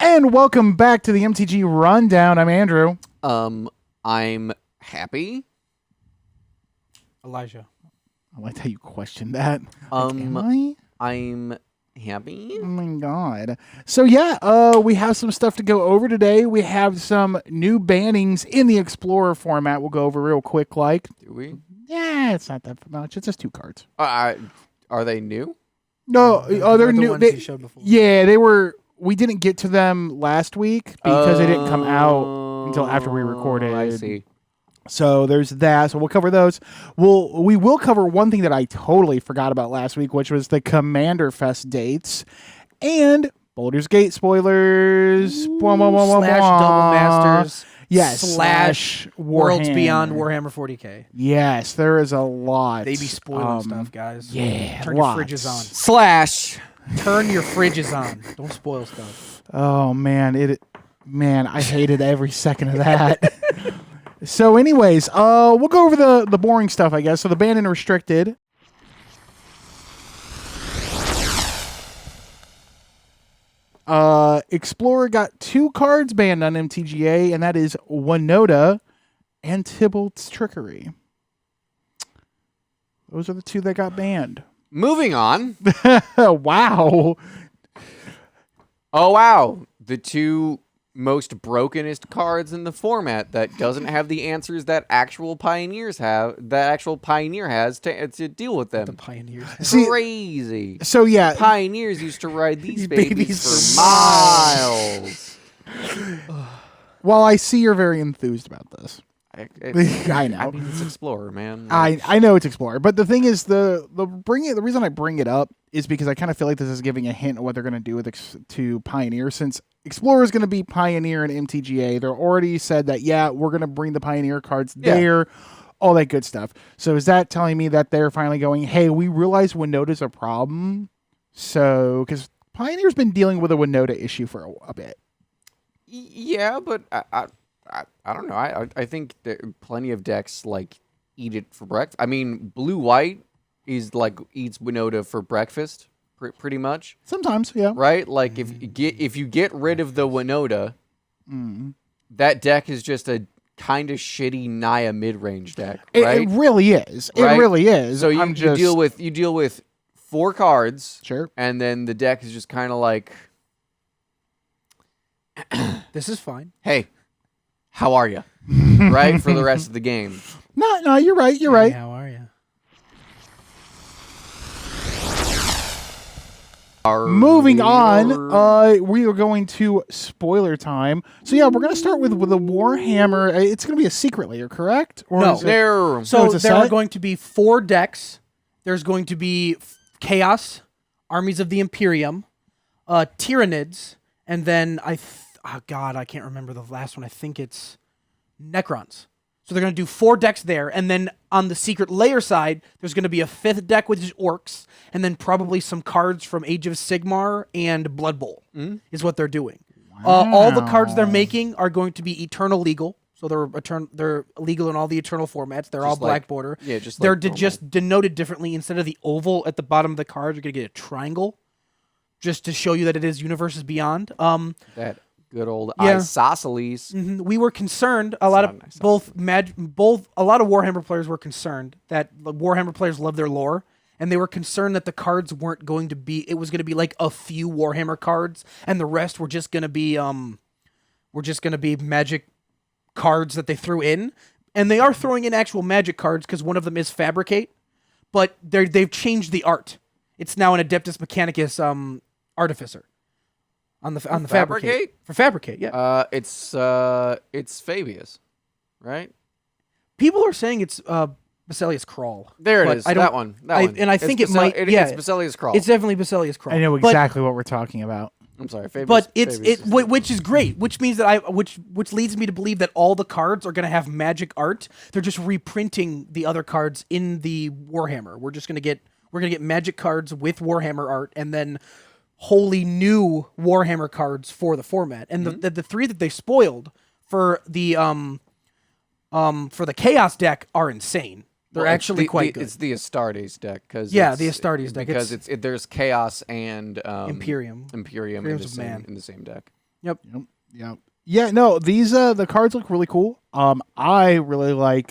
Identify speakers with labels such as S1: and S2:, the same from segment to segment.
S1: And welcome back to the MTG Rundown. I'm Andrew.
S2: I'm happy.
S3: Elijah.
S1: I like how you questioned that. Am I?
S2: I'm happy.
S1: Oh my god. So yeah, we have some stuff to go over today. We have some new bannings in the Explorer format. We'll go over real quick.
S2: Do we?
S1: Yeah, it's not that much. It's just 2 cards.
S2: Are they new?
S1: No, they're new.
S3: Ones you showed before.
S1: Yeah, they were. We didn't get to them last week because they didn't come out until after we recorded.
S2: I see.
S1: So there's that. So we'll cover those. We will cover one thing that I totally forgot about last week, which was the Commander Fest dates and Baldur's Gate spoilers.
S3: Slash Double Masters.
S1: Yes.
S3: Slash Worlds
S1: Warhammer.
S3: Beyond Warhammer 40k.
S1: Yes, there is a lot.
S3: They be spoiling stuff, guys.
S1: Yeah,
S3: Turn
S1: lots.
S3: your fridges on.
S2: Slash.
S3: Turn your fridges on. Don't spoil stuff.
S1: Oh man, I hated every second of that. So anyways, we'll go over the boring stuff, I guess. So the banned and restricted. Explorer got 2 cards banned on MTGA, and that is Winota and Tybalt's Trickery. Those are the 2 that got banned.
S2: Moving on.
S1: Wow.
S2: Oh, wow. The 2 most brokenest cards in the format that doesn't have the answers that actual pioneers have, that actual pioneer has to deal with them.
S3: The pioneers.
S1: See,
S2: Crazy.
S1: So yeah,
S2: Pioneers used to ride these
S1: Babies
S2: babies for
S1: for
S2: miles.
S1: well, I see you're very enthused about this. I know.
S2: I mean, it's Explorer, man.
S1: I know it's Explorer, but the thing is, the reason I bring it up is because I kind of feel like this is giving a hint of what they're going to do with to Pioneer, since Explorer is going to be Pioneer and MTGA. They're already said that we're going to bring the Pioneer cards there, all that good stuff. So is that telling me that they're finally going, hey, we realize Winota's a problem? So because Pioneer's been dealing with a Winota issue for a bit.
S2: Yeah, but I don't know. I think that plenty of decks like eat it for breakfast. I mean, blue-white is like eats Winota for breakfast, pretty much.
S1: Sometimes, yeah.
S2: Right? Like if you get rid of the Winota, that deck is just a kind of shitty Naya mid-range deck, right?
S1: It really is.
S2: Right?
S1: It really is.
S2: So you deal with 4 cards,
S1: sure,
S2: and then the deck is just kind of like,
S3: This is fine.
S2: hey, how are you? Right? For the rest of the game.
S1: No, you're right. You're right.
S3: Hey, how are you?
S1: Moving on, we are going to spoiler time. So yeah, we're going to start with the Warhammer. It's going to be a secret layer, correct? Or
S3: No.
S1: is it-
S2: There.
S3: So
S1: it's a
S3: there are
S1: set?
S3: going to be 4 decks. There's going to be Chaos, Armies of the Imperium, Tyranids, and then oh god, I can't remember the last one. I think it's Necrons. So they're going to do 4 decks there, and then on the secret layer side, there's going to be a 5th deck which is Orcs, and then probably some cards from Age of Sigmar and Blood Bowl is what they're doing. All the cards they're making are going to be Eternal legal, so they're legal in all the Eternal formats. They're all black border.
S2: Yeah, just
S3: they're
S2: like normal.
S3: just denoted differently. Instead of the oval at the bottom of the card, you're going to get a triangle, just to show you that it is Universes Beyond.
S2: That good old
S3: Yeah.
S2: isosceles.
S3: We were concerned. A lot of a lot of Warhammer players were concerned that the Warhammer players love their lore, and they were concerned that the cards weren't going to be. It was going to be like a few Warhammer cards, and the rest were just going to be Magic cards that they threw in, and they are throwing in actual Magic cards because one of them is Fabricate, but they've changed the art. It's now an Adeptus Mechanicus Artificer. On the Fabricate? For Fabricate, yeah.
S2: It's Fabius, right?
S3: People are saying it's Basilius Crawl.
S2: There it
S3: but
S2: is.
S3: I don't,
S2: That one. That one.
S3: And I think it might.
S2: It's Basilius Crawl.
S3: It's definitely Basilius Crawl.
S1: I know exactly what we're talking about.
S2: I'm sorry, Fabius.
S3: But
S2: Fabius
S3: which is great. Which means that which leads me to believe that all the cards are going to have Magic art. They're just reprinting the other cards in the Warhammer. We're gonna get Magic cards with Warhammer art, and then wholly new Warhammer cards for the format. And the 3 that they spoiled for the Chaos deck are insane. They're actually quite good.
S2: It's the Astartes deck because
S3: the Astartes deck
S2: because there's Chaos and
S3: Imperium
S2: in
S3: Imperiums of Man.
S2: in the same deck.
S3: Yep.
S1: Yep. Yeah, no, these the cards look really cool. I really like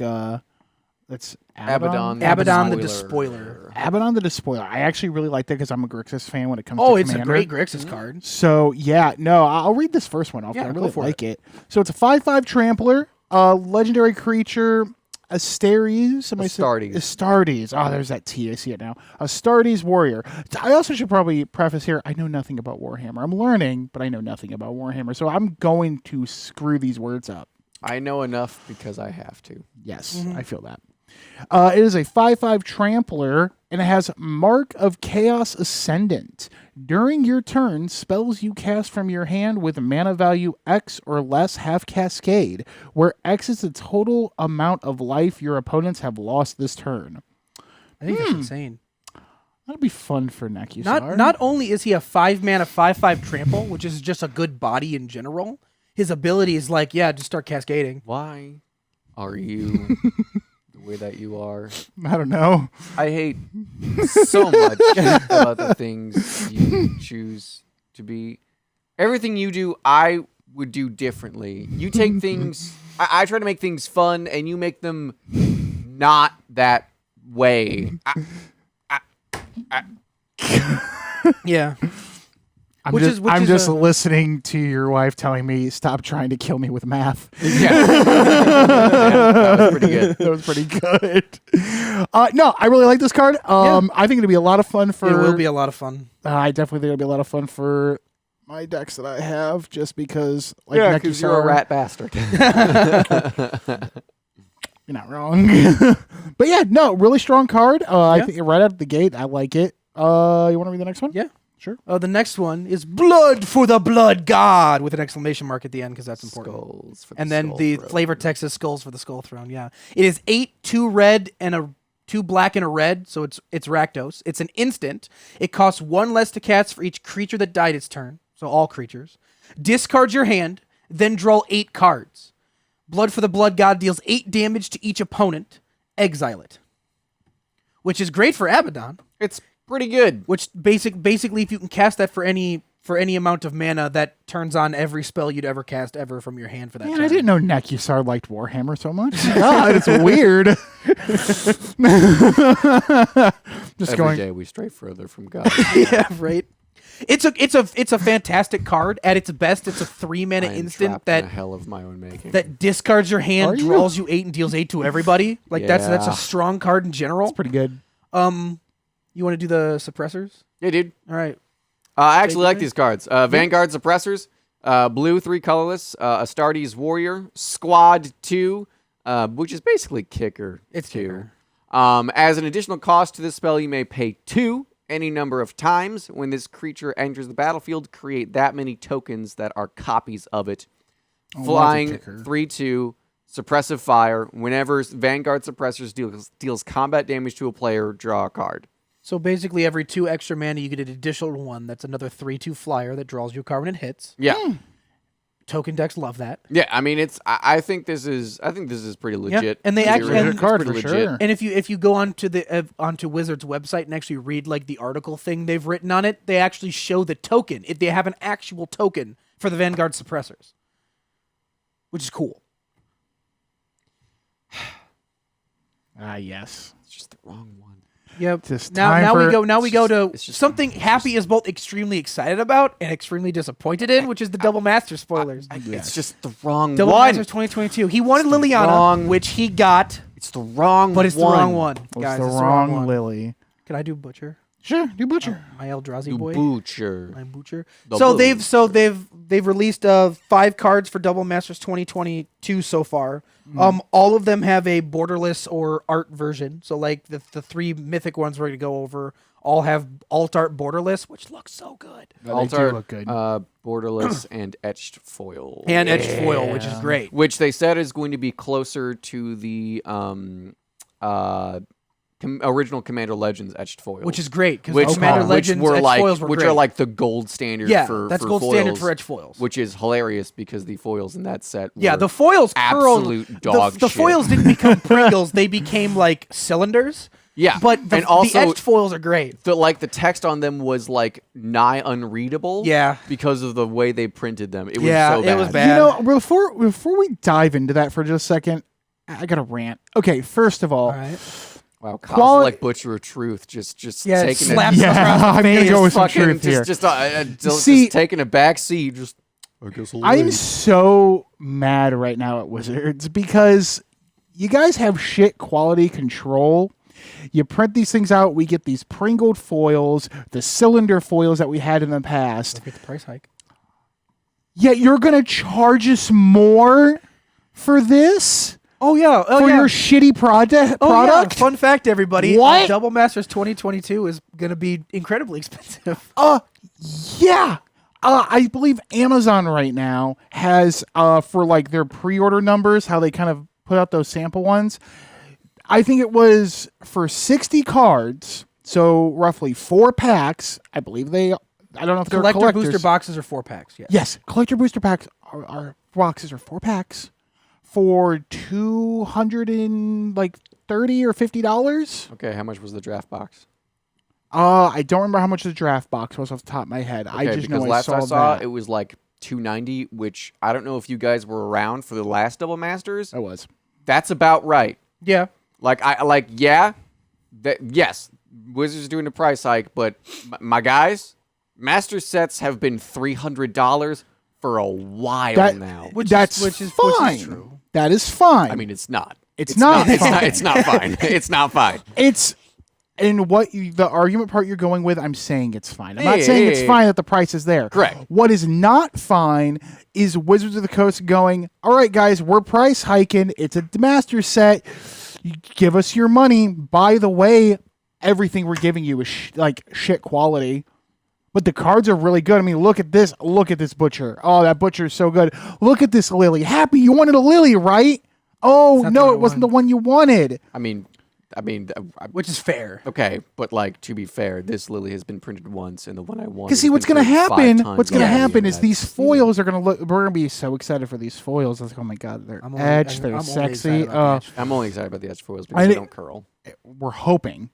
S1: that's
S2: Abaddon.
S3: Abaddon the
S2: Despoiler.
S3: Despoiler.
S1: Abaddon the Despoiler. I actually really like that because I'm a Grixis fan when it comes
S3: Oh,
S1: to
S3: it's
S1: Commander.
S3: a great Grixis card.
S1: So yeah, no, I'll read this first one off.
S3: Yeah,
S1: I
S3: go
S1: really
S3: for
S1: like it. So it's a 5/5 Trampler, legendary creature, Astartes. Astartes. Oh, there's that T. I see it now. Astartes Warrior. I also should probably preface here, I know nothing about Warhammer. I'm learning, but I know nothing about Warhammer. So I'm going to screw these words up.
S2: I know enough because I have to.
S1: Yes, I feel that. It is a 5/5 Trampler, and it has Mark of Chaos Ascendant. During your turn, spells you cast from your hand with mana value X or less have Cascade, where X is the total amount of life your opponents have lost this turn.
S3: I think that's insane.
S1: That'd be fun for Nekusar.
S3: Not only is he a 5-mana 5/5 trample, which is just a good body in general, his ability is like, just start cascading.
S2: Why are you the way that you are?
S1: I don't know.
S2: I hate so much about the things you choose to be. Everything you do, I would do differently. You take things... I try to make things fun, and you make them not that way.
S3: Yeah.
S1: I'm
S3: Which
S1: just,
S3: is
S1: just
S3: a-
S1: listening to your wife telling me, stop trying to kill me with math.
S2: Yeah. That was pretty good.
S1: That was pretty good. No, I really like this card. I think it'll be a lot of fun for...
S3: It will be a lot of fun.
S1: I definitely think it'll be a lot of fun for my decks that I have, just because... Like
S2: Yeah, because you're a
S1: Nekusar-
S2: rat bastard.
S1: You're not wrong. But yeah, no, really strong card. I think right out of the gate, I like it. You want to read the next one?
S3: Yeah.
S1: Sure.
S3: The next one is Blood for the Blood God with an exclamation mark at the end because that's important.
S2: Skulls for
S3: And then
S2: Skull
S3: the
S2: Throne.
S3: flavor text is Skulls for the Skull Throne. Yeah. It is 8, 2 red, and 2 black and a red, so it's Rakdos. It's an instant. It costs 1 less to cast for each creature that died its turn, so all creatures. Discard your hand, then draw 8 cards. Blood for the Blood God deals 8 damage to each opponent. Exile it. Which is great for Abaddon.
S2: It's pretty good.
S3: Which basically, if you can cast that for any amount of mana, that turns on every spell you'd ever cast ever from your hand for that.
S1: Man,
S3: turn.
S1: I didn't know Nekusar liked Warhammer so much. God, it's weird. Just
S2: Every
S1: going.
S2: day we stray further from God.
S3: Yeah, right. It's a fantastic card. At its best, it's a 3-mana
S2: I am
S3: instant
S2: trapped in a
S3: that
S2: hell of my own making.
S3: discards your hand,
S1: Are you?
S3: draws you 8, and deals 8 to everybody. Like that's
S2: Yeah.
S3: a strong card in general.
S1: It's pretty good.
S3: You want to do the suppressors?
S2: Yeah, dude.
S3: All right.
S2: I actually like
S3: away.
S2: these cards. Vanguard Suppressors, blue, 3 colorless, Astartes Warrior, Squad 2, which is basically Kicker
S3: It's
S2: 2.
S3: Kicker.
S2: As an additional cost to this spell, you may pay 2 any number of times. When this creature enters the battlefield, create that many tokens that are copies of it.
S1: Oh,
S2: Flying
S1: lots of Kicker.
S2: 3/2, suppressive fire. Whenever Vanguard Suppressors deals combat damage to a player, draw a card.
S3: So basically, every 2 extra mana, you get an additional 1. That's another 3/2 flyer that draws you a card when it hits.
S2: Yeah.
S3: Token decks love that.
S2: Yeah, I mean I think this is pretty legit.
S3: and they
S2: It's
S3: actually-
S2: really-
S3: and-
S2: it's
S1: card
S2: pretty
S1: for
S2: legit.
S1: sure.
S3: And if you go onto Wizards' website and actually read like the article thing they've written on it, they actually show the token. If they have an actual token for the Vanguard Suppressors, which is cool.
S1: Yes.
S2: It's just the wrong one.
S3: Yep.
S1: Just
S3: Now
S1: time for-
S3: we go to
S2: it's just-
S3: something Happy is both extremely excited about and extremely disappointed in, which is the Double Master spoilers.
S2: It's just the wrong
S3: Double
S2: one.
S3: Masters 2022. He wanted Liliana,
S2: wrong-
S3: which he got,
S2: It's the wrong
S3: but it's the wrong one.
S1: It's
S3: Guys,
S1: the
S3: it's
S1: wrong
S3: one.
S1: Lily.
S3: Can I do Butcher?
S1: Sure, do Butcher.
S3: My Eldrazi
S2: The
S3: boy.
S2: Butcher.
S3: My Butcher.
S2: The
S3: They've released 5 cards for Double Masters 2022 so far. All of them have a borderless or art version. So like the 3 mythic ones we're gonna go over all have alt art borderless, which looks so good.
S1: They
S2: Altar,
S1: do look good.
S2: borderless, and etched foil.
S3: And etched foil, which is great.
S2: Which they said is going to be closer to the original Commander Legends etched foil.
S3: Which is great because
S2: which,
S3: Commander
S2: which
S3: Legends
S2: were
S3: etched
S2: like
S3: foils were
S2: which
S3: great.
S2: are like the gold standard
S3: yeah,
S2: for
S3: that's
S2: for
S3: gold
S2: foils,
S3: standard for edge foils.
S2: which is hilarious because the foils in that set
S3: Yeah,
S2: were
S3: the foils curled.
S2: absolute dog
S3: The
S2: shit.
S3: foils didn't become Pringles; they became like cylinders.
S2: Yeah,
S3: But the
S2: and also
S3: edged foils are great.
S2: the text on them was like nigh unreadable.
S3: Yeah.
S2: because of the way they printed them. It was
S3: Yeah,
S2: so bad.
S3: it was bad.
S1: Before we dive into that for just a second, I got to rant. Okay, first of all,
S3: All right.
S2: Wow, Kyle's
S1: Quali-
S2: like Butcher of Truth, just
S3: Yeah,
S2: taking
S3: slaps
S2: it.
S3: us across the
S1: I'm gonna
S3: face.
S1: go with some
S2: Fucking
S1: truth here. See-
S2: just taking a back seat. Just I guess I'll
S1: I'm
S2: wait.
S1: so mad right now at Wizards because you guys have shit quality control. You print these things out, we get these Pringled foils, the cylinder foils that we had in the past.
S3: Look at the price hike.
S1: Yet you're gonna charge us more for this?
S3: Oh yeah,
S1: For your shitty product?
S3: Oh, yeah. Fun fact, everybody.
S1: What?
S3: Double Masters 2022 is going to be incredibly expensive.
S1: Yeah. I believe Amazon right now has for like their pre-order numbers, how they kind of put out those sample ones. I think it was for 60 cards, so roughly 4 packs. I believe I don't know if they're
S3: Collector
S1: collectors.
S3: booster boxes are 4 packs. Yes.
S1: Yes, collector booster packs are boxes are 4 packs for $230 or $50.
S2: Okay, how much was the draft box?
S1: I don't remember how much the draft box was off the top of my head.
S2: Okay,
S1: I just
S2: because
S1: know
S2: last
S1: I saw that.
S2: it was like $290, which I don't know if you guys were around for the last Double Masters.
S1: I was.
S2: That's about right.
S3: Yeah.
S2: Yes, Wizards doing a price hike, but my guys, Master sets have been $300 for a while now.
S1: That's fine.
S3: True.
S1: That is fine.
S2: I mean, it's not.
S1: It's not
S2: It's
S1: fine.
S2: not. It's not fine. It's not fine.
S1: It's and the argument part you're going with, I'm saying it's fine. I'm not
S2: Hey,
S1: saying
S2: hey,
S1: it's
S2: hey.
S1: fine that the price is there.
S2: Correct.
S1: What is not fine is Wizards of the Coast going, all right, guys, we're price hiking. It's a master set. You give us your money. By the way, everything we're giving you is shit quality. But the cards are really good. I mean, look at this. Look at this Butcher. Oh, that Butcher is so good. Look at this Lily. Happy you wanted a Lily, right? Oh,
S3: not
S1: no,
S3: the
S1: it
S3: right
S1: wasn't
S3: one.
S1: the one you wanted.
S2: I mean,
S3: Which is fair.
S2: okay, but like to be fair, this Lily has been printed once, and the one I wanted.
S1: Because see,
S2: has
S1: what's
S2: been
S1: going to
S2: printed 5
S1: happen?
S2: times.
S1: What's going to
S2: Yeah,
S1: happen
S2: yeah,
S1: is these foils are going to look. We're going to be so excited for these foils. It's like, oh my god, they're edged, they're
S3: I'm only
S1: sexy.
S3: excited about the edge.
S2: I'm only excited about the edge foils because they don't curl.
S1: We're hoping.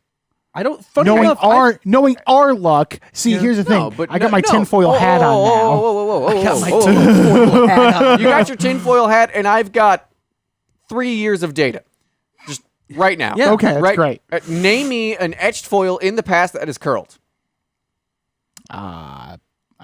S3: I don't. Funny
S1: Knowing
S3: enough,
S1: knowing our luck. See, here's the thing.
S2: No, but
S1: I got my tinfoil hat on now.
S2: Whoa,
S3: I got my
S2: whoa.
S3: tinfoil hat on.
S2: You got your tinfoil hat, and I've got 3 years of data. Just right now.
S3: Yeah.
S1: Okay, that's
S2: right.
S1: great.
S2: Name me an etched foil in the past that is curled.
S1: I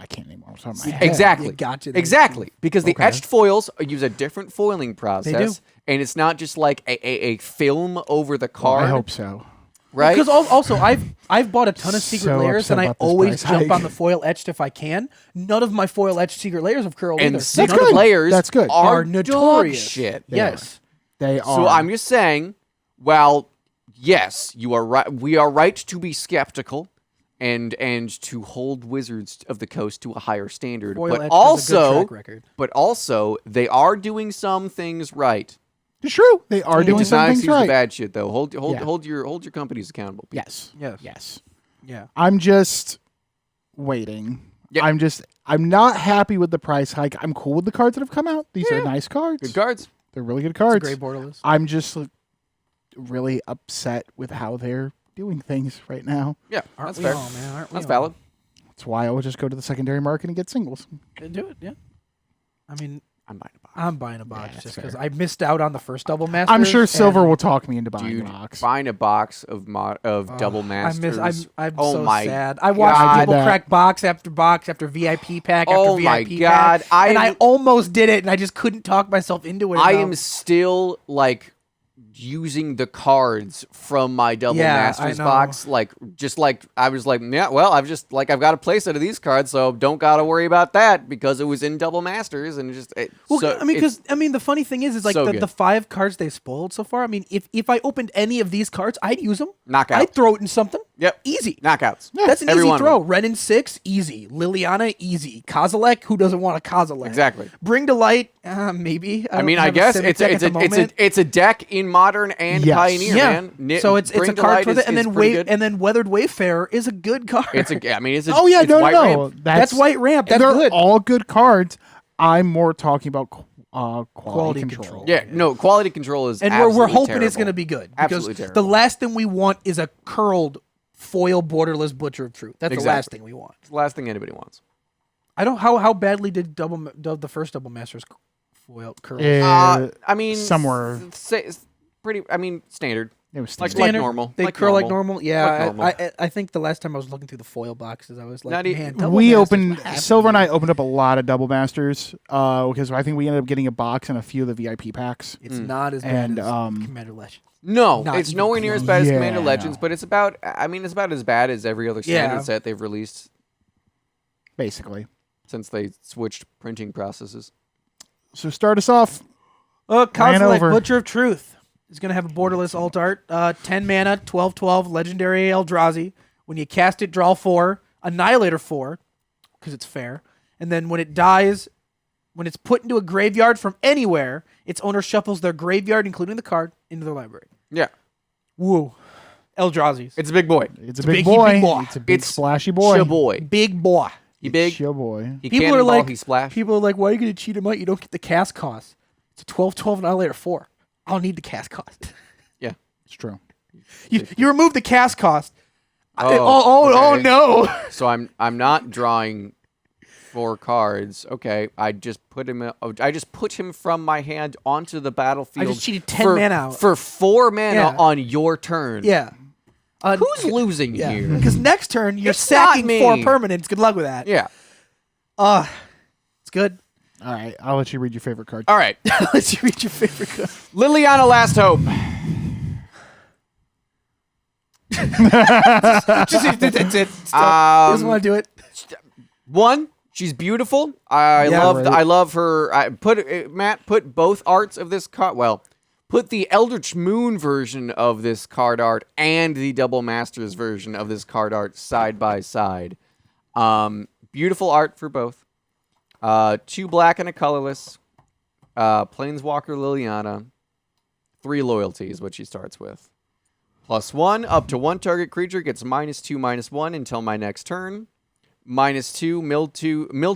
S1: can't name off the top of my head.
S2: Exactly.
S3: You gotcha there.
S2: Exactly. Because the
S3: Okay.
S2: etched foils use a different foiling process.
S3: They do.
S2: And it's not just like a film over the card.
S1: I hope so.
S2: Right?
S3: Because also, I've bought a ton of secret
S1: So
S3: layers,
S1: upset
S3: and I
S1: about this
S3: always
S1: price
S3: jump
S1: hike.
S3: on the foil etched if I can. None of my foil etched secret layers have curled
S2: and
S3: either.
S2: secret
S1: good.
S2: layers
S1: That's good.
S2: are
S3: Are notorious.
S2: dog shit.
S3: Yes.
S1: They are.
S2: So I'm just saying, well, yes, you are right. We are right to be skeptical and to hold Wizards of the Coast to a higher standard.
S3: Foil
S2: But
S3: etched has a good
S2: also,
S3: track record.
S2: they are doing some things right.
S1: It's true. They are doing
S2: Just
S1: some
S2: not
S1: things
S2: excuse the
S1: right.
S2: bad shit though. Hold
S1: Yeah.
S2: your companies accountable. people.
S1: Yes.
S3: Yes.
S1: Yes.
S3: Yeah.
S1: I'm just waiting.
S2: Yep.
S1: I'm not happy with the price hike. I'm cool with the cards that have come out. These are nice cards.
S2: Good cards.
S1: They're really good
S3: It's a
S1: cards.
S3: great borderless.
S1: I'm just really upset with how they're doing things right now.
S2: Yeah,
S3: Aren't
S2: that's
S3: we
S2: fair.
S3: all, man? Aren't we
S2: That's
S3: all?
S2: valid.
S1: That's why I would just go to the secondary market and get singles.
S3: Do it. Yeah. I mean,
S2: I'm buying a box.
S3: I'm buying a box
S1: that's
S3: just
S1: fair.
S3: because I missed out on the first double master.
S1: I'm sure Silver will talk me into buying
S2: Dude,
S1: a box.
S2: buying a box of double masters.
S3: I'm
S2: oh
S3: so
S2: my
S3: sad. I watched
S2: God.
S3: people crack box after VIP pack after
S2: Oh
S3: VIP
S2: my
S3: pack.
S2: God.
S3: And I almost did it, and I just couldn't talk myself into it.
S2: I
S3: enough.
S2: am still like using the cards from my double
S3: Yeah,
S2: masters
S3: I know.
S2: box, I was like, yeah, well, I've got a playset of these cards, so don't gotta worry about that because it was in double masters and
S3: Well, the funny thing is like
S2: so
S3: the
S2: good.
S3: 5 cards they spoiled so far. I mean, if I opened any of these cards, I'd use them.
S2: Knockout.
S3: I'd throw it in something.
S2: Yep.
S3: Easy.
S2: knockouts.
S3: That's an
S2: Every
S3: easy
S2: one of
S3: throw.
S2: them.
S3: Ren in 6, easy. Liliana, easy. Kozilek, who doesn't want a Kozilek?
S2: Exactly.
S3: Bring to light, maybe.
S2: I mean,
S3: don't
S2: I
S3: have a
S2: guess
S3: Civic deck at the moment.
S2: it's a deck in modern and
S1: Yes.
S2: pioneer,
S3: yeah.
S2: man.
S3: So it's a
S2: Bring to
S3: card
S2: Light
S3: for
S2: is-
S3: that, and
S2: is
S3: then
S2: pretty good.
S3: and then Weathered Wayfarer is a good card.
S2: It's a
S1: Oh yeah,
S2: it's
S1: no,
S2: white
S1: no,
S2: ramp.
S3: That's white ramp. That's
S1: they're
S3: good.
S1: all good cards. I'm more talking about quality control.
S2: Yeah, no, quality control is
S3: And
S2: absolutely
S3: we're hoping
S2: terrible.
S3: it's going to be good.
S2: Absolutely
S3: Because
S2: terrible.
S3: the last thing we want is a curled foil borderless Butcher of Truth. That's the last
S2: Exactly.
S3: thing we want.
S2: It's the last thing anybody wants.
S3: I don't how badly did the first Double Masters foil curl?
S2: I mean,
S1: somewhere.
S2: Pretty. I mean, standard.
S1: It was
S2: Like
S1: standard.
S2: normal.
S3: They
S2: like
S3: curl
S2: normal.
S3: like normal. Yeah,
S2: Like normal.
S3: I think the last time I was looking through the foil boxes, I was like,
S2: Not
S3: man, Double
S1: We
S3: Masters,
S1: opened
S3: what happened
S1: Silver and
S3: here?
S1: I opened up a lot of Double Masters because I think we ended up getting a box and a few of the VIP packs.
S3: It's not as bad
S1: And,
S3: as Commander Legends.
S2: No,
S3: Not
S2: it's
S3: even
S2: nowhere near as
S3: close.
S2: bad as
S1: Yeah,
S2: Commander
S1: I
S2: Legends,
S1: know.
S2: but it's about. I mean, it's about as bad as every other standard
S3: Yeah.
S2: set they've released
S1: Basically.
S2: since they switched printing processes.
S1: So start us off.
S3: Ran
S1: Ran over.
S3: Butcher of Truth is going to have a borderless alt art. 10 mana, 12/12, legendary Eldrazi. When you cast it, draw 4, Annihilator 4, because it's fair. And then when it dies, when it's put into a graveyard from anywhere, its owner shuffles their graveyard, including the card, into their library.
S2: Yeah,
S3: Woo. Eldrazi's.
S2: it's a big boy.
S1: It's a
S3: big-
S1: big boy.
S3: big boy.
S1: It's a big
S2: It's
S1: splashy boy.
S2: Shaboy.
S3: Big boy.
S2: He big.
S1: boy.
S2: He
S3: People are
S2: cannonball.
S3: like,
S2: He splash.
S3: People are like, why are you going to cheat him out? You don't get the cast cost. It's a 12/12 Annihilator 4. I don't need the cast cost.
S2: Yeah.
S1: It's true.
S3: You remove the cast cost.
S2: Okay.
S3: No.
S2: So I'm not drawing 4 cards. Okay, I just put him from my hand onto the battlefield.
S3: I just cheated 10
S2: for,
S3: mana out.
S2: for 4 mana
S3: Yeah.
S2: on your turn.
S3: Yeah.
S2: Who's losing
S3: Yeah.
S2: here?
S3: Because next turn, you're
S2: It's not
S3: sacking
S2: me.
S3: 4 permanents. Good luck with that.
S2: Yeah.
S3: It's good.
S1: All right. I'll let you read your favorite card.
S2: All right.
S3: Let's you read your favorite card.
S2: Liliana Last Hope.
S3: That's it. Stop. Doesn't want to do it.
S2: One, she's beautiful. I
S3: Yeah,
S2: love
S1: right.
S2: I love her. Matt put both arts of this card. Well, put the Eldritch Moon version of this card art and the Double Masters version of this card art side by side. Beautiful art for both. 2 black and a colorless. Planeswalker Liliana. 3 loyalty is what she starts with. +1, up to 1 target creature gets -2/-1 until my next turn. -2, mill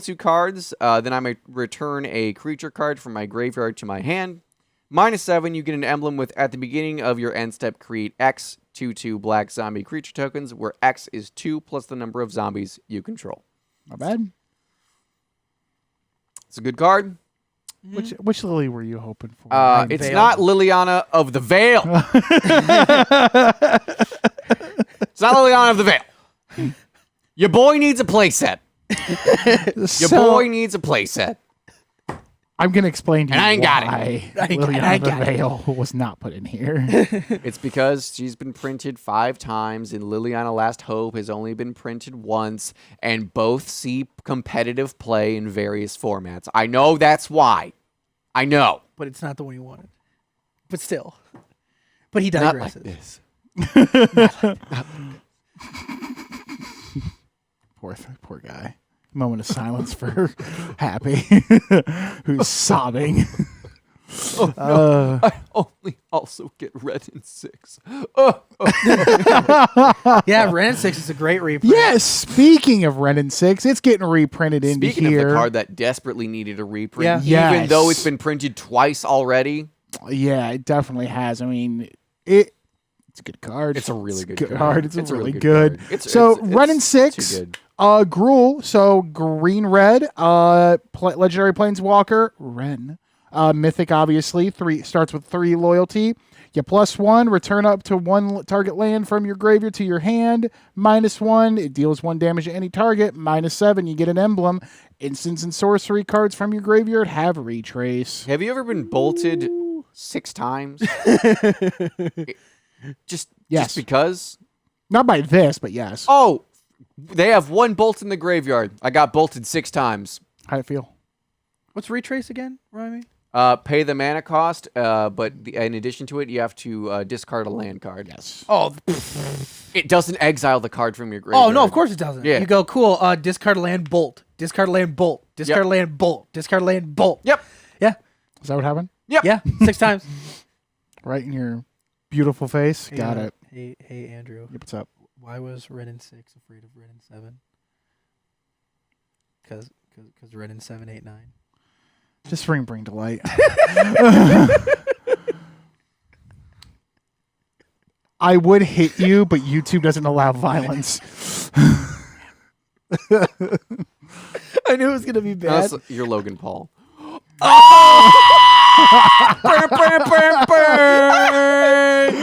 S2: 2 cards. Then I may return a creature card from my graveyard to my hand. -7, you get an emblem with at the beginning of your end step create X 2/2 black zombie creature tokens, where X is 2 plus the number of zombies you control.
S1: Not bad.
S2: It's a good card.
S1: Which Lily were you hoping for?
S2: It's
S3: Veil.
S2: not Liliana of the Veil. It's not Liliana of the Veil. Your boy needs a playset. Your boy needs a playset.
S1: I'm gonna explain to you
S2: And I ain't got it.
S1: why
S3: I ain't
S1: Liliana the
S3: got it.
S1: Veil was not put in here.
S2: It's because she's been printed 5 times, and Liliana Last Hope has only been printed once, and both see competitive play in various formats. I know that's why. I know.
S3: But it's not the one you wanted. But still. But he
S2: Not like
S3: digresses.
S2: this.
S1: Poor guy. Moment of silence for Happy, who's sobbing.
S2: I only also get red in 6.
S3: Yeah, Ren 6 is a great reprint.
S1: Yes. Speaking of Ren and 6, it's getting reprinted into
S2: Speaking
S1: here.
S2: of the card that desperately needed a reprint,
S3: Yeah.
S2: even though
S1: Yes.
S2: it's been printed twice already,
S1: Yeah, it definitely has. I mean, it's a good card.
S2: it's a really
S1: a
S2: good
S1: card. It's a really good.
S2: card.
S1: So Ren and
S2: too
S1: 6,
S2: good.
S1: Gruul. So green red. Legendary Planeswalker Ren. Mythic, obviously. 3 starts with 3 loyalty. You +1, return up to 1 target land from your graveyard to your hand. -1, it deals 1 damage to any target. -7, you get an emblem. Instants and sorcery cards from your graveyard have retrace.
S2: Have you ever been bolted 6 times? Just
S1: Yes.
S2: because?
S1: Not by this, but yes.
S2: Oh, they have 1 bolt in the graveyard. I got bolted 6 times.
S1: How'd it feel?
S3: What's retrace again? Remind me?
S2: Pay the mana cost, but in addition to it, you have to discard a land card.
S1: Yes.
S3: Oh,
S2: It doesn't exile the card from your graveyard.
S3: oh no, of course it doesn't.
S2: Yeah.
S3: You go, cool, discard land, bolt. Discard land, bolt. Discard land, bolt. Discard land, bolt.
S2: Yep.
S3: Yeah.
S1: Is that what happened?
S2: Yep.
S3: Yeah. 6 times.
S1: Right in your beautiful face.
S3: Hey,
S1: Got it.
S3: Hey, Andrew.
S1: Yep, what's up?
S3: Why was Red and 6 afraid of Red and 7? Because Red and 7, 8, 9.
S1: Just bring to light. I would hit you, but YouTube doesn't allow violence.
S3: I knew it was gonna be bad.
S2: That's, you're Logan Paul.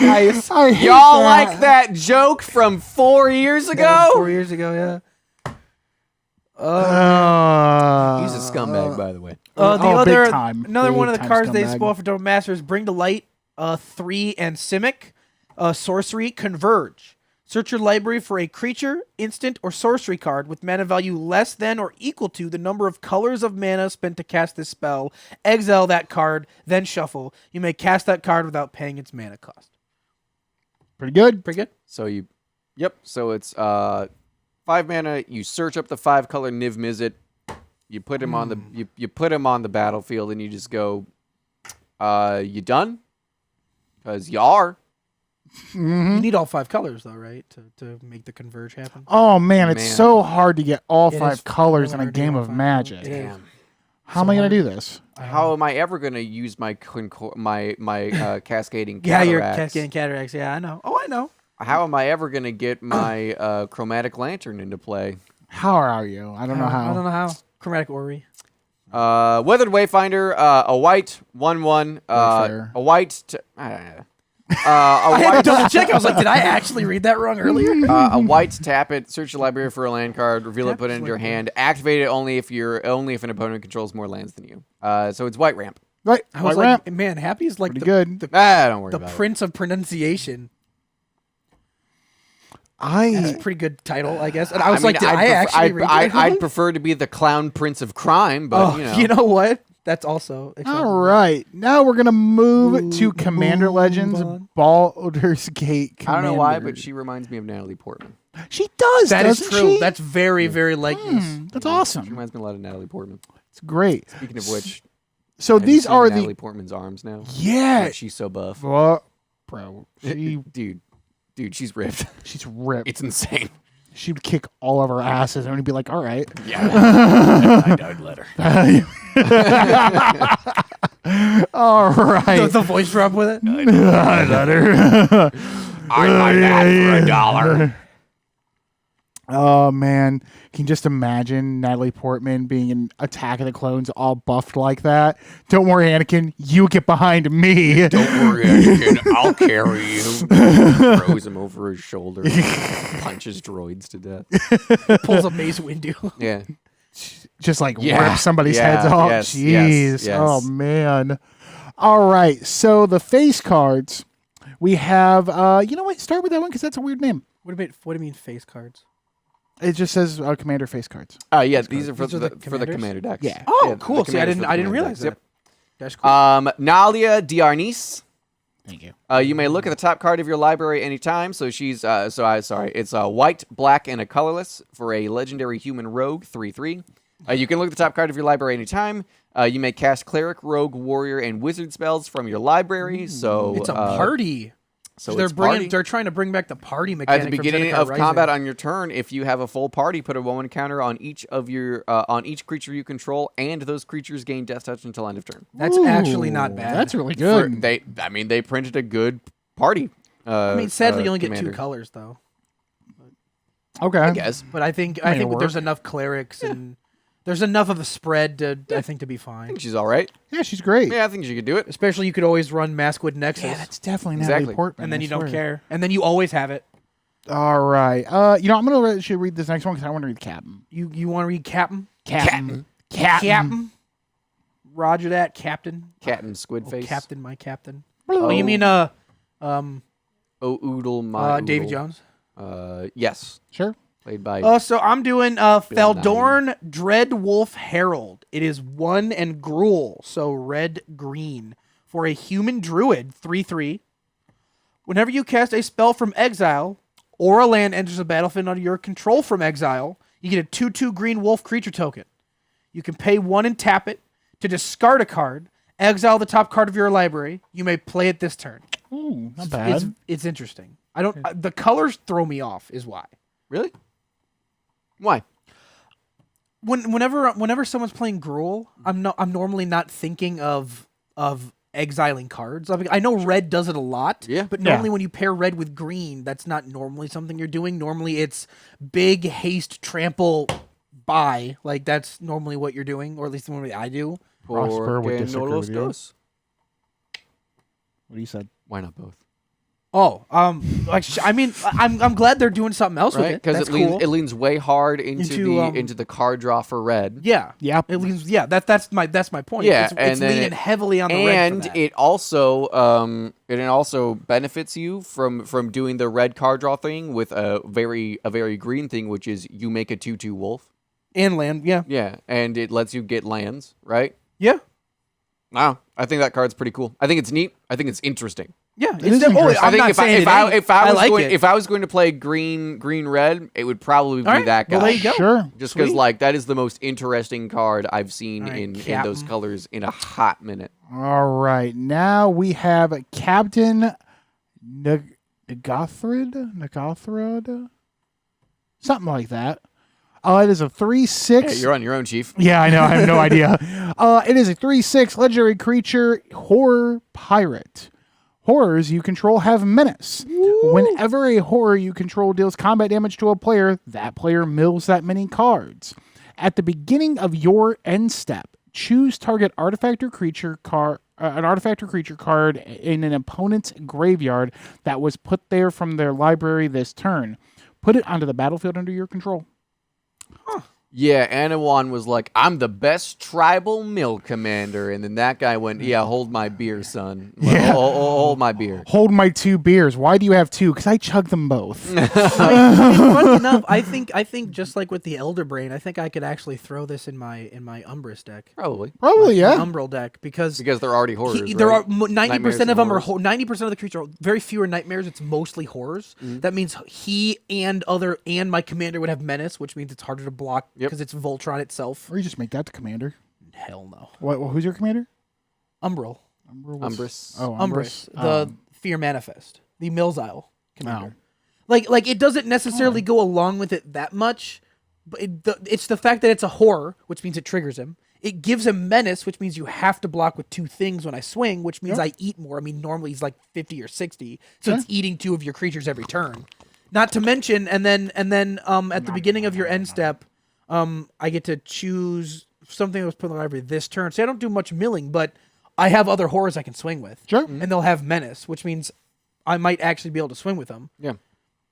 S3: Nice.
S1: I hate
S2: Y'all
S1: that.
S2: like that joke from 4 years ago?
S3: 4 years ago, yeah.
S2: He's a scumbag, by the way.
S3: The
S1: Oh, big
S3: other
S1: time.
S3: another one of the
S1: Big time
S3: cards they
S1: scumbag.
S3: spoil for Double Masters: Bring to Light, 3 and Simic, Sorcery Converge. Search your library for a creature, instant, or sorcery card with mana value less than or equal to the number of colors of mana spent to cast this spell. Exile that card, then shuffle. You may cast that card without paying its mana cost.
S1: Pretty good.
S3: Pretty good.
S2: So So it's 5 mana. You search up the 5-color Niv Mizzet. You put him on the you put him on the battlefield, and you just go, you done? Because you are.
S3: You need all 5 colors, though, right, to make the converge happen.
S1: Oh man, it's
S2: Man.
S1: so hard to get all
S3: It
S1: 5
S3: is
S1: colors in a
S3: hard to get
S1: game
S3: all
S1: of
S3: 5
S1: Magic.
S3: colors. It is.
S2: Damn.
S1: How am I gonna do this?
S2: How am I ever gonna use my cascading?
S3: Yeah, your
S2: cataracts?
S3: cascading cataracts. Yeah, I know. Oh, I know.
S2: How am I ever gonna get my chromatic lantern into play?
S1: How are you? I don't know how.
S3: I don't know how. Chromatic Orrery.
S2: Weathered Wayfinder, a white 1/1,
S1: Wayfarer.
S2: a white.
S3: I had to double check. I was like, did I actually read that wrong earlier?
S2: A white tap it, search your library for a land card, reveal it,
S3: Tap
S2: put it
S3: is
S2: into your
S3: like
S2: hand, activate it only if an opponent controls more lands than you. So it's white ramp.
S1: Right,
S3: I was
S1: white
S3: like,
S1: ramp.
S3: man, Happy is like
S1: Pretty
S3: the,
S1: good.
S2: Don't worry
S3: the
S2: about
S3: Prince of Pronunciation. That's a
S1: I
S3: pretty good title, I guess. And
S2: it.
S3: I was like, did I actually read that wrong?
S2: I'd prefer to be the clown prince of crime, but
S3: Oh,
S2: you know.
S3: what? That's also acceptable.
S1: all right. Now we're gonna move to
S3: Move
S1: Commander Legends
S3: on.
S1: Baldur's Gate.
S2: I don't know why,
S1: Commander.
S2: but she reminds me of Natalie Portman.
S1: She does.
S3: That is
S1: doesn't
S3: true.
S1: She?
S3: That's very, very like this.
S1: That's
S2: She
S1: awesome.
S2: reminds me a lot of Natalie Portman.
S1: It's great.
S2: Speaking of which,
S1: So
S2: have you
S1: these
S2: seen
S1: are
S2: Natalie
S1: the
S2: Portman's arms now.
S1: yeah.
S2: Like, she's so buff.
S1: Well, bro, she
S2: Dude, she's ripped.
S1: she's ripped.
S2: It's insane.
S1: She would kick all of our asses and we'd be like, all right.
S2: Yeah, I died letter.
S1: All right.
S3: The voice drop with it.
S2: I buy that for $1.
S1: Oh man, can you just imagine Natalie Portman being in Attack of the Clones all buffed like that? Don't worry, Anakin, you get behind me.
S2: Don't worry, Anakin. I'll carry you. Throws him over his shoulder. Punches droids to death.
S3: Pulls a Mace Windu.
S2: Yeah.
S1: Just like
S2: Yeah,
S1: rip somebody's
S2: yeah,
S1: heads off.
S2: yes,
S1: Jeez.
S2: yes.
S1: Oh man. All right. So the face cards, we have. You know what? Start with that one because that's a weird name.
S3: What do you mean face cards?
S1: It just says Commander face cards.
S2: Yeah, these are for
S3: These are
S2: the
S3: the
S2: for the
S3: commanders?
S2: commander decks.
S1: Yeah.
S3: Oh,
S2: Yeah,
S3: cool.
S2: the
S3: See, I
S2: commanders for
S3: didn't
S2: the commander
S3: realize
S2: decks.
S3: that. That's cool.
S2: Nalia Diarnis.
S1: Thank you.
S2: You may look at the top card of your library anytime. So she's It's a white, black, and a colorless for a legendary human rogue 3/3. You can look at the top card of your library anytime. You may cast cleric, rogue, warrior, and wizard spells from your library. So
S3: It's a party.
S2: So
S3: they're
S2: it's party.
S3: They're trying to bring back the party
S2: At
S3: mechanic
S2: the
S3: from
S2: beginning
S3: Zendikar
S2: of
S3: Rising.
S2: combat on your turn, if you have a full party, put a 1/1 counter on each of your on each creature you control, and those creatures gain death touch until end of turn.
S3: That's actually not
S1: Ooh,
S3: bad.
S1: That's really good.
S2: They printed a good party.
S3: I mean, sadly, you only get
S2: commander.
S3: 2 colors though.
S1: Okay.
S2: I guess.
S3: But I think
S1: It'll work.
S3: there's enough clerics and there's enough of a spread to I think to be
S2: I
S3: fine.
S2: think she's all right.
S1: Yeah, she's great.
S2: Yeah, I think she could do it.
S3: Especially you could always run Maskwood Nexus,
S1: Yeah, that's definitely
S2: Exactly.
S1: Natalie Portman.
S3: and then
S1: I
S3: you don't
S1: swear.
S3: care, and then you always have it.
S1: All right. I'm gonna actually read this next one because I want to read Captain.
S3: You want to read Captain?
S1: Captain.
S3: Captain. Roger that, Captain.
S2: Captain Squidface.
S3: Captain, my Captain.
S2: Oh.
S3: Oh, you mean
S2: Oh, Oodle, my
S3: Davy
S2: Oodle.
S3: Jones?
S2: Yes.
S1: Sure.
S2: Played by.
S3: So I'm doing Feldorn Dread Wolf Herald. It is 1 and Gruul, so red green for a human druid 3/3. Whenever you cast a spell from exile or a land enters the battlefield under your control from exile, you get a 2/2 green wolf creature token. You can pay 1 and tap it to discard a card, exile the top card of your library. You may play it this turn.
S1: Ooh, not bad.
S3: It's interesting. I don't. The colors throw me off. Is why.
S2: Really? Why?
S3: whenever someone's playing Gruul, I'm normally not thinking of exiling cards. I mean, I know red does it a lot,
S2: Yeah.
S3: but normally when you pair red with green, that's not normally something you're doing. Normally it's big haste trample buy. Like that's normally what you're doing, or at least normally I do.
S1: Prosper would
S2: Porque
S1: disagree
S2: no
S1: with
S2: los
S1: you.
S2: dos.
S1: What you said?
S2: Why not both?
S3: Oh, I mean, I'm glad they're doing something else with
S2: Right?
S3: it.
S2: Because
S3: That's
S2: it leans
S3: cool.
S2: it leans way hard into
S3: Into,
S2: the card draw for red.
S3: Yeah,
S1: Yep.
S3: it leans. Yeah, that's my point.
S2: Yeah,
S3: it's
S2: and then
S3: leaning heavily on the red for
S2: And
S3: that.
S2: it also benefits you from doing the red card draw thing with a very green thing, which is you make a 2/2 wolf.
S3: And land. Yeah,
S2: Yeah, and it lets you get lands, right?
S3: yeah,
S2: Wow, I think that card's pretty cool. I think it's neat. I think it's interesting.
S3: yeah.
S1: It is interesting.
S3: I'm
S2: I think
S3: not
S2: if I,
S3: saying
S2: if, I,
S3: ain't.
S2: if I was
S3: like
S2: going
S3: it.
S2: if I was going to play green red, it would probably be
S3: All right,
S2: that guy.
S3: well, there you go.
S1: Sure.
S2: Just because
S3: Sweet.
S2: like that is the most interesting card I've seen
S3: All right,
S2: in those
S3: Captain.
S2: colors in a hot minute.
S1: All right. Now we have Captain Nagathrid? Something like that. It is a 3/6.
S2: Hey, you're on your own, Chief.
S1: Yeah, I know. I have no idea. It is a 3/6 legendary creature horror pirate. Horrors you control have menace. Whenever a horror you control deals combat damage to a player, that player mills that many cards. At the beginning of your end step, choose target artifact or creature card. An artifact or creature card in an opponent's graveyard that was put there from their library this turn. Put it onto the battlefield under your control.
S2: Yeah, Anawan was like, I'm the best tribal mill commander. And then that guy went, yeah, hold my beer, son. Like,
S1: Yeah.
S2: hold my beer.
S1: Hold my 2 beers. Why do you have 2? Because I chug them both.
S3: Funny enough, I think just like with the Elder Brain, I think I could actually throw this in my Umbrus deck.
S2: Probably.
S1: Probably,
S3: My
S1: yeah.
S3: Umbral deck because
S2: Because they're already horrors,
S3: there
S2: right?
S3: are 90% of
S2: and
S3: them are
S2: horrors.
S3: 90% of the creatures are very few are nightmares. It's mostly horrors. That means he and my commander would have menace, which means it's harder to block
S2: Yep.
S3: because it's Voltron itself.
S1: Or you just make that the commander.
S3: Hell no.
S1: Who's your commander?
S3: Umbral.
S2: Umbrus.
S1: Oh,
S3: Umbrus, the Fear Manifest, the Milzile commander.
S1: Oh.
S3: Like it doesn't necessarily go along with it that much, but it's the fact that it's a horror, which means it triggers him. It gives him menace, which means you have to block with 2 things when I swing, which means I eat more. I mean, normally he's like 50 or 60, so it's eating 2 of your creatures every turn. Not to mention, and then at the beginning of your end step, I get to choose something that was put in the library this turn. So I don't do much milling, but I have other horrors I can swing with.
S1: Sure.
S3: And they'll have menace, which means I might actually be able to swing with them.
S2: Yeah.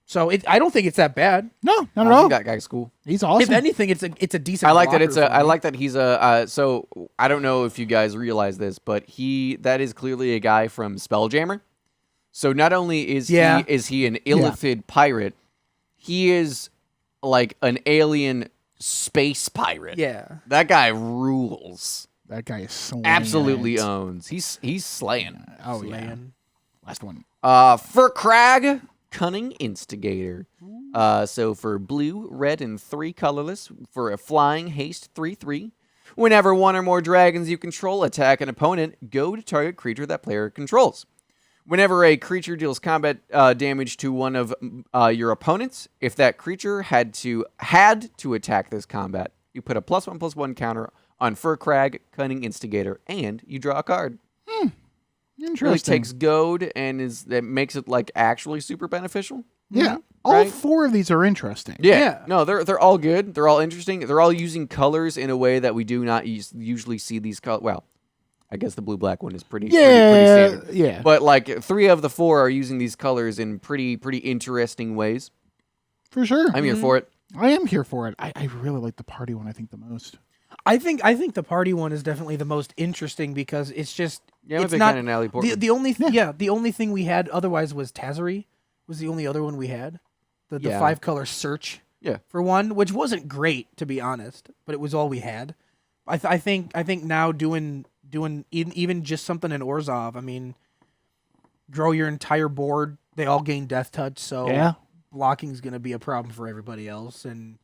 S3: So I don't think it's that bad.
S1: No, not
S2: I
S1: at all.
S2: think that guy's cool.
S1: He's awesome.
S3: If anything, it's a decent.
S2: I like that
S3: blocker
S2: it's
S3: for
S2: I
S3: me.
S2: like that he's a so I don't know if you guys realize this, but that is clearly a guy from Spelljammer. So not only is he an illithid pirate, he is like an alien space pirate.
S3: Yeah.
S2: That guy rules.
S1: That guy is so
S2: Absolutely owns. He's slaying.
S1: Oh yeah.
S3: Slaying.
S1: Last one.
S2: For Crag, Cunning Instigator. So for blue, red, and 3 colorless, for a flying haste 3/3. Whenever 1 or more dragons you control attack an opponent, go to target creature that player controls. Whenever a creature deals combat damage to one of your opponents, if that creature had to attack this combat, you put a +1/+1 counter on Fur Crag, Cunning Instigator, and you draw a card.
S1: Interesting.
S2: Really takes goad and that makes it like actually super beneficial.
S1: Yeah. All
S2: Right?
S1: 4 of these are interesting.
S3: Yeah.
S2: No, they're all good. They're all interesting. They're all using colors in a way that we do not usually see these colors. Well, I guess the blue-black one is pretty standard.
S1: Yeah.
S2: But like 3 of the 4 are using these colors in pretty interesting ways.
S1: For sure.
S2: I'm here for it.
S1: I am here for it. I really like the party one, I think, the most.
S3: I think the party one is definitely the most interesting because it's just
S2: Yeah, I'm a
S3: it's
S2: big
S3: not
S2: fan of Natalie Portman.
S3: the only thing we had otherwise was Tazari was the only other one we had. The
S2: Yeah.
S3: 5-color search.
S2: Yeah.
S3: For one, which wasn't great to be honest, but it was all we had. I think now doing even just something in Orzhov, I mean, grow your entire board. They all gain death touch, so
S1: Yeah.
S3: blocking's going to be a problem for everybody else, and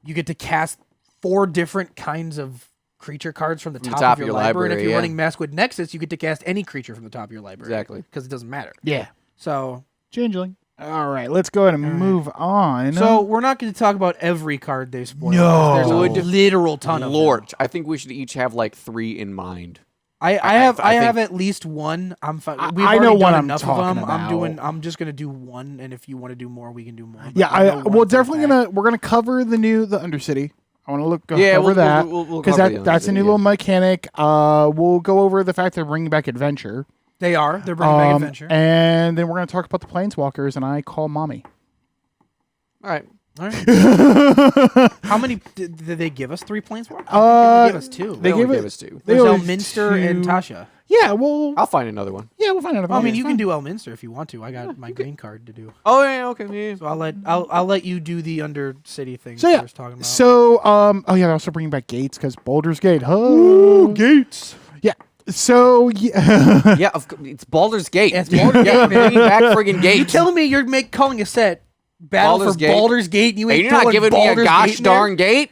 S3: you get to cast 4 different kinds of creature cards from the top of your library. And if you're
S2: yeah.
S3: running Maskwood Nexus, you get to cast any creature from the top of your library.
S2: Exactly.
S3: Because it doesn't matter.
S1: Yeah.
S3: So
S1: Changeling. All right, let's go ahead and move on.
S3: So we're not going to talk about every card they spoiled.
S1: No.
S3: There's a
S2: Good
S3: literal ton of them.
S2: Lord, I think we should each have like 3 in mind.
S3: I
S2: I
S3: have
S2: think-
S3: at least one. We've
S1: I
S3: already
S1: know
S3: done
S1: what I'm
S3: enough of
S1: talking
S3: them.
S1: about.
S3: I'm just gonna do one, and if you want to do more, we can do more. But
S1: yeah,
S3: I know one
S1: we're
S3: for a
S1: definitely
S3: fact.
S1: we're gonna cover the Undercity. I want to look
S2: Yeah,
S1: over
S2: we'll-
S1: that
S2: we'll
S1: because
S2: cover the
S1: that's a new
S2: Undercity,
S1: little mechanic. We'll go over the fact they're bringing back adventure.
S3: They are. They're bringing back adventure.
S1: And then we're gonna talk about the planeswalkers, and I call mommy.
S2: All right.
S3: All right. How many did they give us? 3 planeswalkers? They gave us 2.
S1: They
S2: only
S1: gave
S2: gave
S1: it-
S2: us 2.
S1: they
S3: There's
S1: only
S3: Elminster and
S1: two-
S3: Tasha.
S1: Yeah, well,
S2: I'll find another one.
S1: we'll find out about.
S3: I mean,
S1: it.
S3: you
S1: It's
S3: can
S1: fine.
S3: do Elminster if you want to. I got my green card to do.
S2: Oh yeah, okay. Yeah.
S3: So I'll let you do the Undercity thing.
S1: So, yeah.
S3: I was talking about.
S1: So, oh yeah, they're also bringing back Gates because Baldur's Gate. Oh,
S3: Gates.
S1: yeah. So, yeah.
S2: Yeah, it's Baldur's Gate.
S3: It's Baldur's
S2: Yeah,
S3: Gate, man.
S2: bringing back friggin' Gate.
S3: You telling me you're calling a set Battle
S2: Baldur's
S3: for
S2: Gate?
S3: Baldur's Gate? You
S2: Hey,
S3: ain't
S2: you're not
S3: throwing
S2: giving me a
S3: Baldur's
S2: gosh
S3: Gate in there?
S2: darn gate.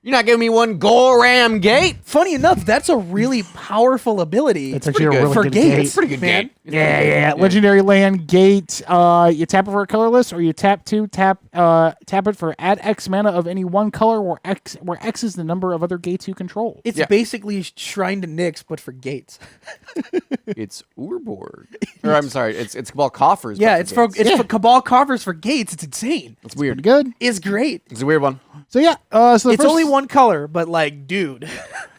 S2: You're not giving me one Goram Gate.
S3: Funny enough, that's a really powerful ability.
S1: It's actually a
S2: pretty
S1: really
S2: good.
S3: for
S1: good
S3: Gates.
S1: gate.
S2: It's pretty good
S3: Man.
S2: gate. It's
S1: Yeah,
S2: pretty good.
S1: yeah. Legendary land gate. You tap it for a colorless, or you tap it for add X mana of any one color, where X is the number of other gates you control.
S3: It's
S2: Yeah.
S3: basically Shrine to Nyx, but for Gates.
S2: It's Urborg. Or I'm sorry, it's Cabal Coffers.
S3: Yeah,
S2: but
S3: it's for
S2: Gates.
S3: for Cabal Coffers for Gates. It's insane.
S2: It's
S1: Pretty
S2: weird.
S1: good.
S3: It's great.
S2: It's a weird one.
S1: So yeah. So the
S3: It's
S1: first,
S3: only one color, but like, dude.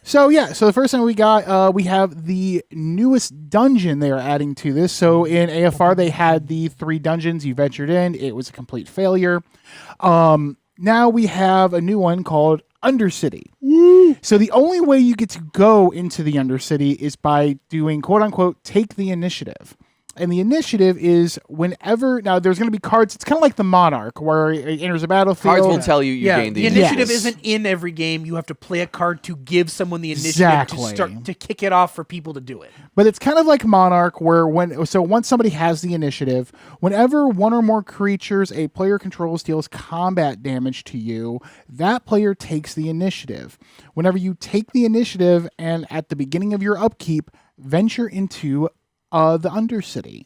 S1: So yeah. So the first thing we got, we have the newest dungeon they are adding to this. So in AFR they had the 3 dungeons. You ventured in. It was a complete failure. Now we have a new one called Undercity. So the only way you get to go into the Undercity is by doing quote unquote take the initiative. And the initiative is whenever now there's going to be cards. It's kind of like the Monarch where it enters a battlefield.
S2: Cards will tell you you
S3: Yeah,
S2: gained
S3: the
S2: the
S3: initiative
S1: Yes.
S3: isn't in every game. You have to play a card to give someone the initiative
S1: Exactly.
S3: to kick it off for people to do it.
S1: But it's kind of like Monarch, where once somebody has the initiative, whenever one or more creatures a player controls deals combat damage to you, that player takes the initiative. Whenever you take the initiative, and at the beginning of your upkeep, venture into the Undercity.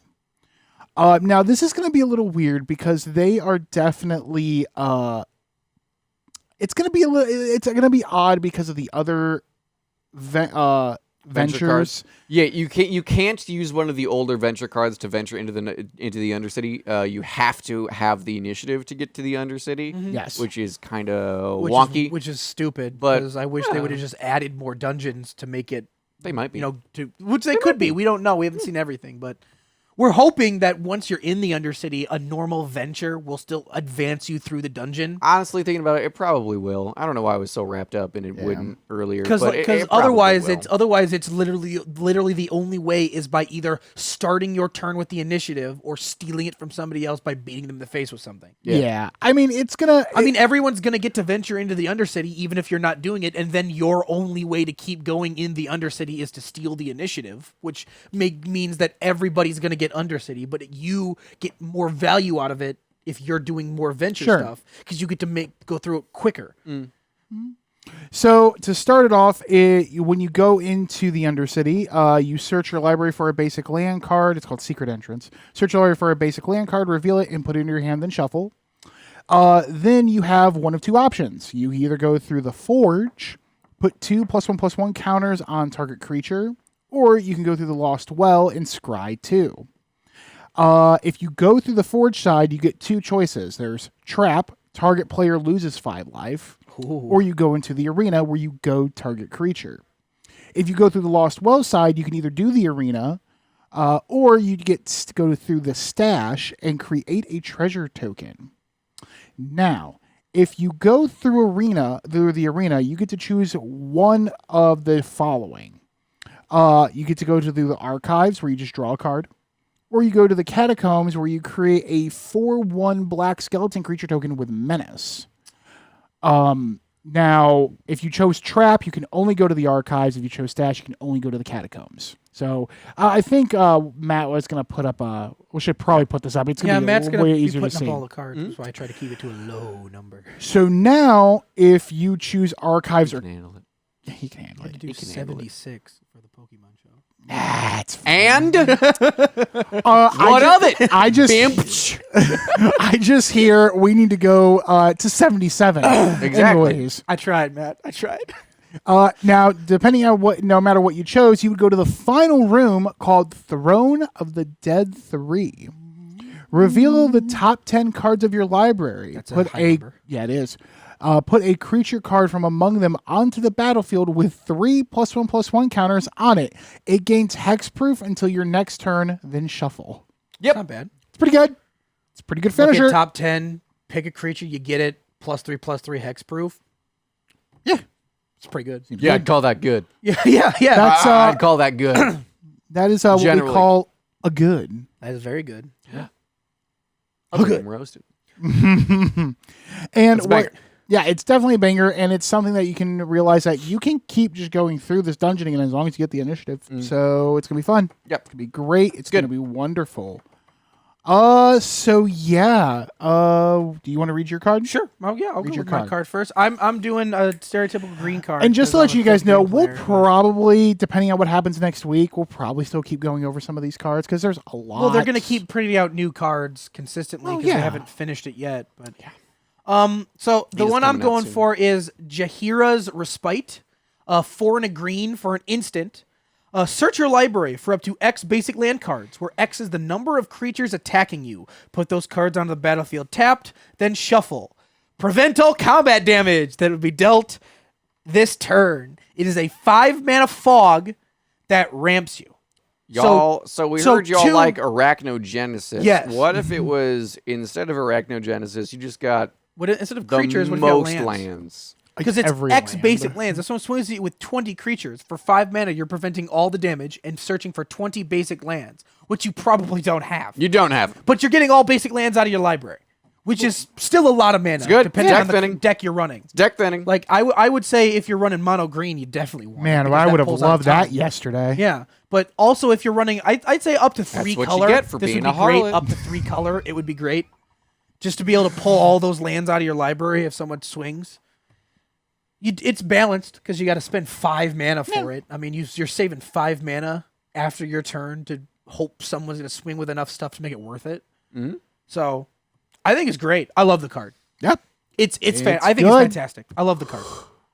S1: Now this is going to be a little weird because they are definitely. It's going to be It's going to be odd because of the other. Ventures.
S2: cards. Yeah, you can't use one of the older venture cards to venture into the Undercity. You have to have the initiative to get to the Undercity.
S1: Yes.
S2: Which is kind of
S3: Which
S2: wonky.
S3: is, which is stupid.
S2: But-
S3: Because I wish they would have just added more dungeons to make it.
S2: They might be.
S3: You know, which they could be. We don't know. We haven't seen everything, but we're hoping that once you're in the Undercity, a normal venture will still advance you through the dungeon.
S2: Honestly, thinking about it, it probably will. I don't know why I was so wrapped up and it wouldn't earlier.
S3: Because
S2: but it probably
S3: otherwise it's literally the only way is by either starting your turn with the initiative or stealing it from somebody else by beating them in the face with something.
S1: Yeah. I mean, it's gonna.
S3: I mean, everyone's gonna get to venture into the Undercity even if you're not doing it, and then your only way to keep going in the Undercity is to steal the initiative, which means that everybody's gonna get Undercity, but you get more value out of it if you're doing more venture
S1: Sure.
S3: stuff because you get to go through it quicker.
S1: So to start it off, when you go into the Undercity, you search your library for a basic land card. It's called Secret Entrance. Search your library for a basic land card, reveal it, and put it in your hand, then shuffle. Then you have one of 2 options. You either go through the Forge, put 2 +1/+1 counters on target creature, or you can go through the Lost Well and scry 2. If you go through the Forge side, you get 2 choices. There's Trap, target player loses 5 life, or you go into the Arena where you go target creature. If you go through the Lost Well side, you can either do the Arena, or you get to go through the Stash and create a treasure token. Now, if you go through the arena, you get to choose one of the following. You get to go to the archives where you just draw a card, or you go to the catacombs where you create a 4/1 black skeleton creature token with menace. Now, if you chose trap, you can only go to the archives. If you chose stash, you can only go to the catacombs. So I think Matt was going to put up a. We should probably put this up. It's going to be
S3: Matt's gonna
S1: way
S3: be
S1: easier to
S3: putting
S1: see.
S3: up all the cards. That's why I try to keep it to a low number.
S1: So now, if you choose archives,
S2: You
S1: or
S2: can handle it.
S1: he can handle
S3: I
S1: it.
S3: do
S2: He can handle it.
S3: 76 for the Pokemon show.
S1: That's
S2: And
S1: what
S2: of it?
S1: I just
S2: Bimp.
S1: I just hear we need to go to 77.
S2: Exactly.
S1: Anyways,
S3: I tried, Matt. I tried.
S1: now depending on no matter what you chose, you would go to the final room called Throne of the Dead 3. Reveal the top 10 cards of your library.
S3: That's a high number.
S1: Yeah, it is. Put a creature card from among them onto the battlefield with 3 +1/+1 counters on it. It gains hexproof until your next turn, then shuffle.
S3: Yep. Not bad.
S1: It's pretty good. It's a pretty good
S3: Look
S1: finisher.
S3: at top 10, pick a creature, you get it, +3/+3 hexproof.
S1: Yeah.
S3: It's pretty good.
S2: Yeah, I'd call that good.
S3: Yeah.
S1: That's
S2: I'd call that good.
S1: that is what we
S2: Generally.
S1: call a good.
S3: That is very good.
S2: Yeah.
S1: Okay.
S2: Good. Roasted.
S1: And
S2: It's a
S1: what?
S2: banger.
S1: Yeah, it's definitely a banger, and it's something that you can realize that you can keep just going through this dungeoning, and as long as you get the initiative, so it's gonna be fun.
S2: Yep.
S1: It's gonna be great. It's
S2: good.
S1: gonna be wonderful. So yeah. Do you want to read your card?
S3: Sure. Oh yeah, I'll
S1: Read
S3: go
S1: your
S3: with my
S1: card.
S3: card first. I'm doing a stereotypical green card.
S1: And just to
S3: 'cause
S1: let
S3: I'm
S1: you
S3: a
S1: guys know,
S3: green
S1: we'll
S3: player, but-
S1: probably, depending on what happens next week, we'll probably still keep going over some of these cards because there's a lot.
S3: Well, they're gonna keep printing out new cards consistently
S1: Oh,
S3: because
S1: yeah.
S3: they haven't finished it yet. But so the
S2: is
S3: one I'm
S2: coming out
S3: going
S2: soon.
S3: for is Jahiras Respite, 4 and a green for an instant. Search your library for up to X basic land cards, where X is the number of creatures attacking you. Put those cards onto the battlefield tapped, then shuffle. Prevent all combat damage that would be dealt this turn. It is a 5-mana fog that ramps you.
S2: Y'all, so we
S3: so
S2: heard y'all
S3: two-
S2: like Arachnogenesis.
S3: Yes.
S2: What if it was, instead of Arachnogenesis, you just got
S3: Instead of
S2: the
S3: creatures, what if you got
S2: most
S3: lands?
S2: lands?
S3: Because it's
S1: every
S3: X
S1: land.
S3: basic lands. If someone swings at you with 20 creatures for 5 mana, you're preventing all the damage and searching for 20 basic lands, which you probably don't have.
S2: You don't have it.
S3: But you're getting all basic lands out of your library, which is still a lot of mana.
S2: good.
S3: Depending
S2: Deck
S3: on the
S2: thinning.
S3: deck you're running.
S2: Deck thinning.
S3: Like I would say if you're running mono green, you definitely want.
S1: Man,
S3: it
S1: I
S3: because
S1: would have
S3: pulls out
S1: loved
S3: a ton.
S1: that yesterday.
S3: Yeah, but also if you're running, I'd say up to 3
S2: what you
S3: color.
S2: get for
S3: this
S2: being
S3: would be
S2: a
S3: great.
S2: harlot.
S3: Up to 3 color, it would be great. Just to be able to pull all those lands out of your library if someone swings. It's balanced because you got to spend 5 mana for it. I mean, you're saving 5 mana after your turn to hope someone's going to swing with enough stuff to make it worth it.
S2: Mm-hmm.
S3: So, I think it's great. I love the card.
S1: Yep.
S3: I think
S1: good.
S3: it's fantastic. I love the card.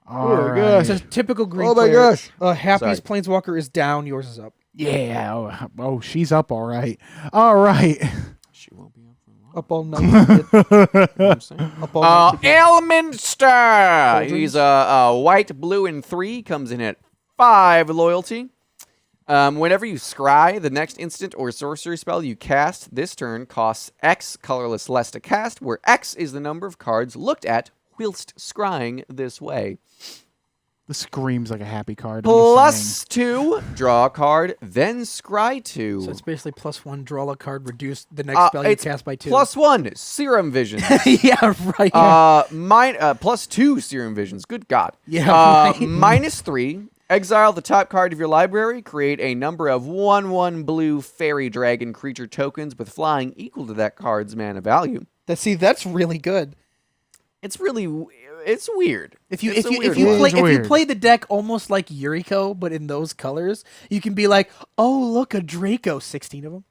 S1: All right.
S3: It's a typical green
S2: Oh my
S3: player.
S2: gosh.
S3: Happy's
S2: Sorry.
S3: Planeswalker is down. Yours is up.
S1: Yeah. Oh, she's up all right. All right.
S2: She won't be up for long.
S3: Up all night.
S2: I'm saying.
S3: Up all night.
S2: Elminster. He's a white, blue, and 3. Comes in at 5 loyalty. Whenever you scry, the next instant or sorcery spell you cast this turn costs X colorless less to cast, where X is the number of cards looked at whilst scrying this way.
S1: This screams like a happy card. I'm just saying.
S2: +2, draw a card, then scry 2.
S3: So it's basically +1, draw a card, reduce the next spell you
S2: it's
S3: cast by 2.
S2: +1, Serum Visions.
S3: Yeah, right. Yeah.
S2: +2 Serum Visions. Good God.
S3: Yeah, right.
S2: -3. Exile the top card of your library. Create a number of 1/1 blue fairy dragon creature tokens with flying equal to that card's mana value.
S3: That's really good.
S2: It's weird.
S3: If you
S2: It's a weird
S3: if you
S2: one.
S3: play
S1: It's
S3: if you
S1: weird.
S3: play the deck almost like Yuriko, but in those colors, you can be like, oh look, a Draco, 16 of them.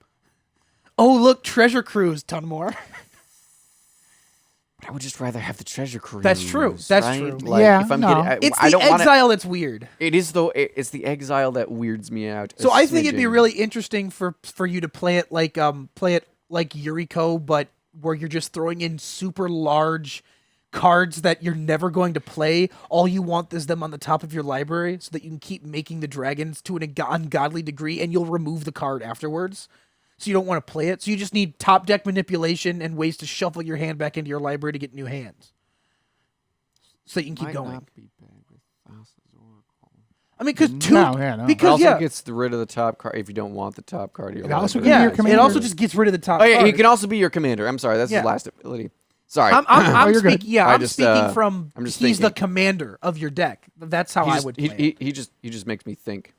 S3: Oh look, Treasure Cruise, ton more.
S2: I would just rather have the treasure cruise.
S3: That's true. That's
S2: right?
S3: true.
S2: Like,
S1: Yeah,
S2: if I'm
S1: no.
S2: getting,
S3: It's
S2: I
S3: the
S2: don't want
S3: exile that's weird.
S2: It is though. It's the exile that weirds me out.
S3: So I think it'd be
S2: smidgen.
S3: really interesting for you to play it like Yuriko, but where you're just throwing in super large cards that you're never going to play. All you want is them on the top of your library so that you can keep making the dragons to an ungodly degree, and you'll remove the card afterwards. So you don't want to play it. So you just need top deck manipulation and ways to shuffle your hand back into your library to get new hands. So that you can keep
S2: Might
S3: going.
S2: not be bad with Thassa's Oracle.
S3: I mean, because
S1: No.
S3: because
S2: also
S3: yeah,
S2: gets rid of the top card if you don't want the top card of your
S1: It also
S2: library.
S1: can be
S3: yeah,
S1: your
S3: it
S1: commander.
S3: also just gets rid of the top.
S2: Oh yeah, he
S3: card.
S2: can also be your commander. I'm sorry, that's
S3: Yeah.
S2: his last ability. Sorry.
S3: I'm
S1: you're good.
S3: speaking. Yeah,
S2: I
S3: I'm
S2: just,
S3: speaking from.
S2: I'm just
S3: he's the
S2: thinking.
S3: commander of your deck. That's how
S2: he
S3: I
S2: just,
S3: would play it.
S2: he just makes me think.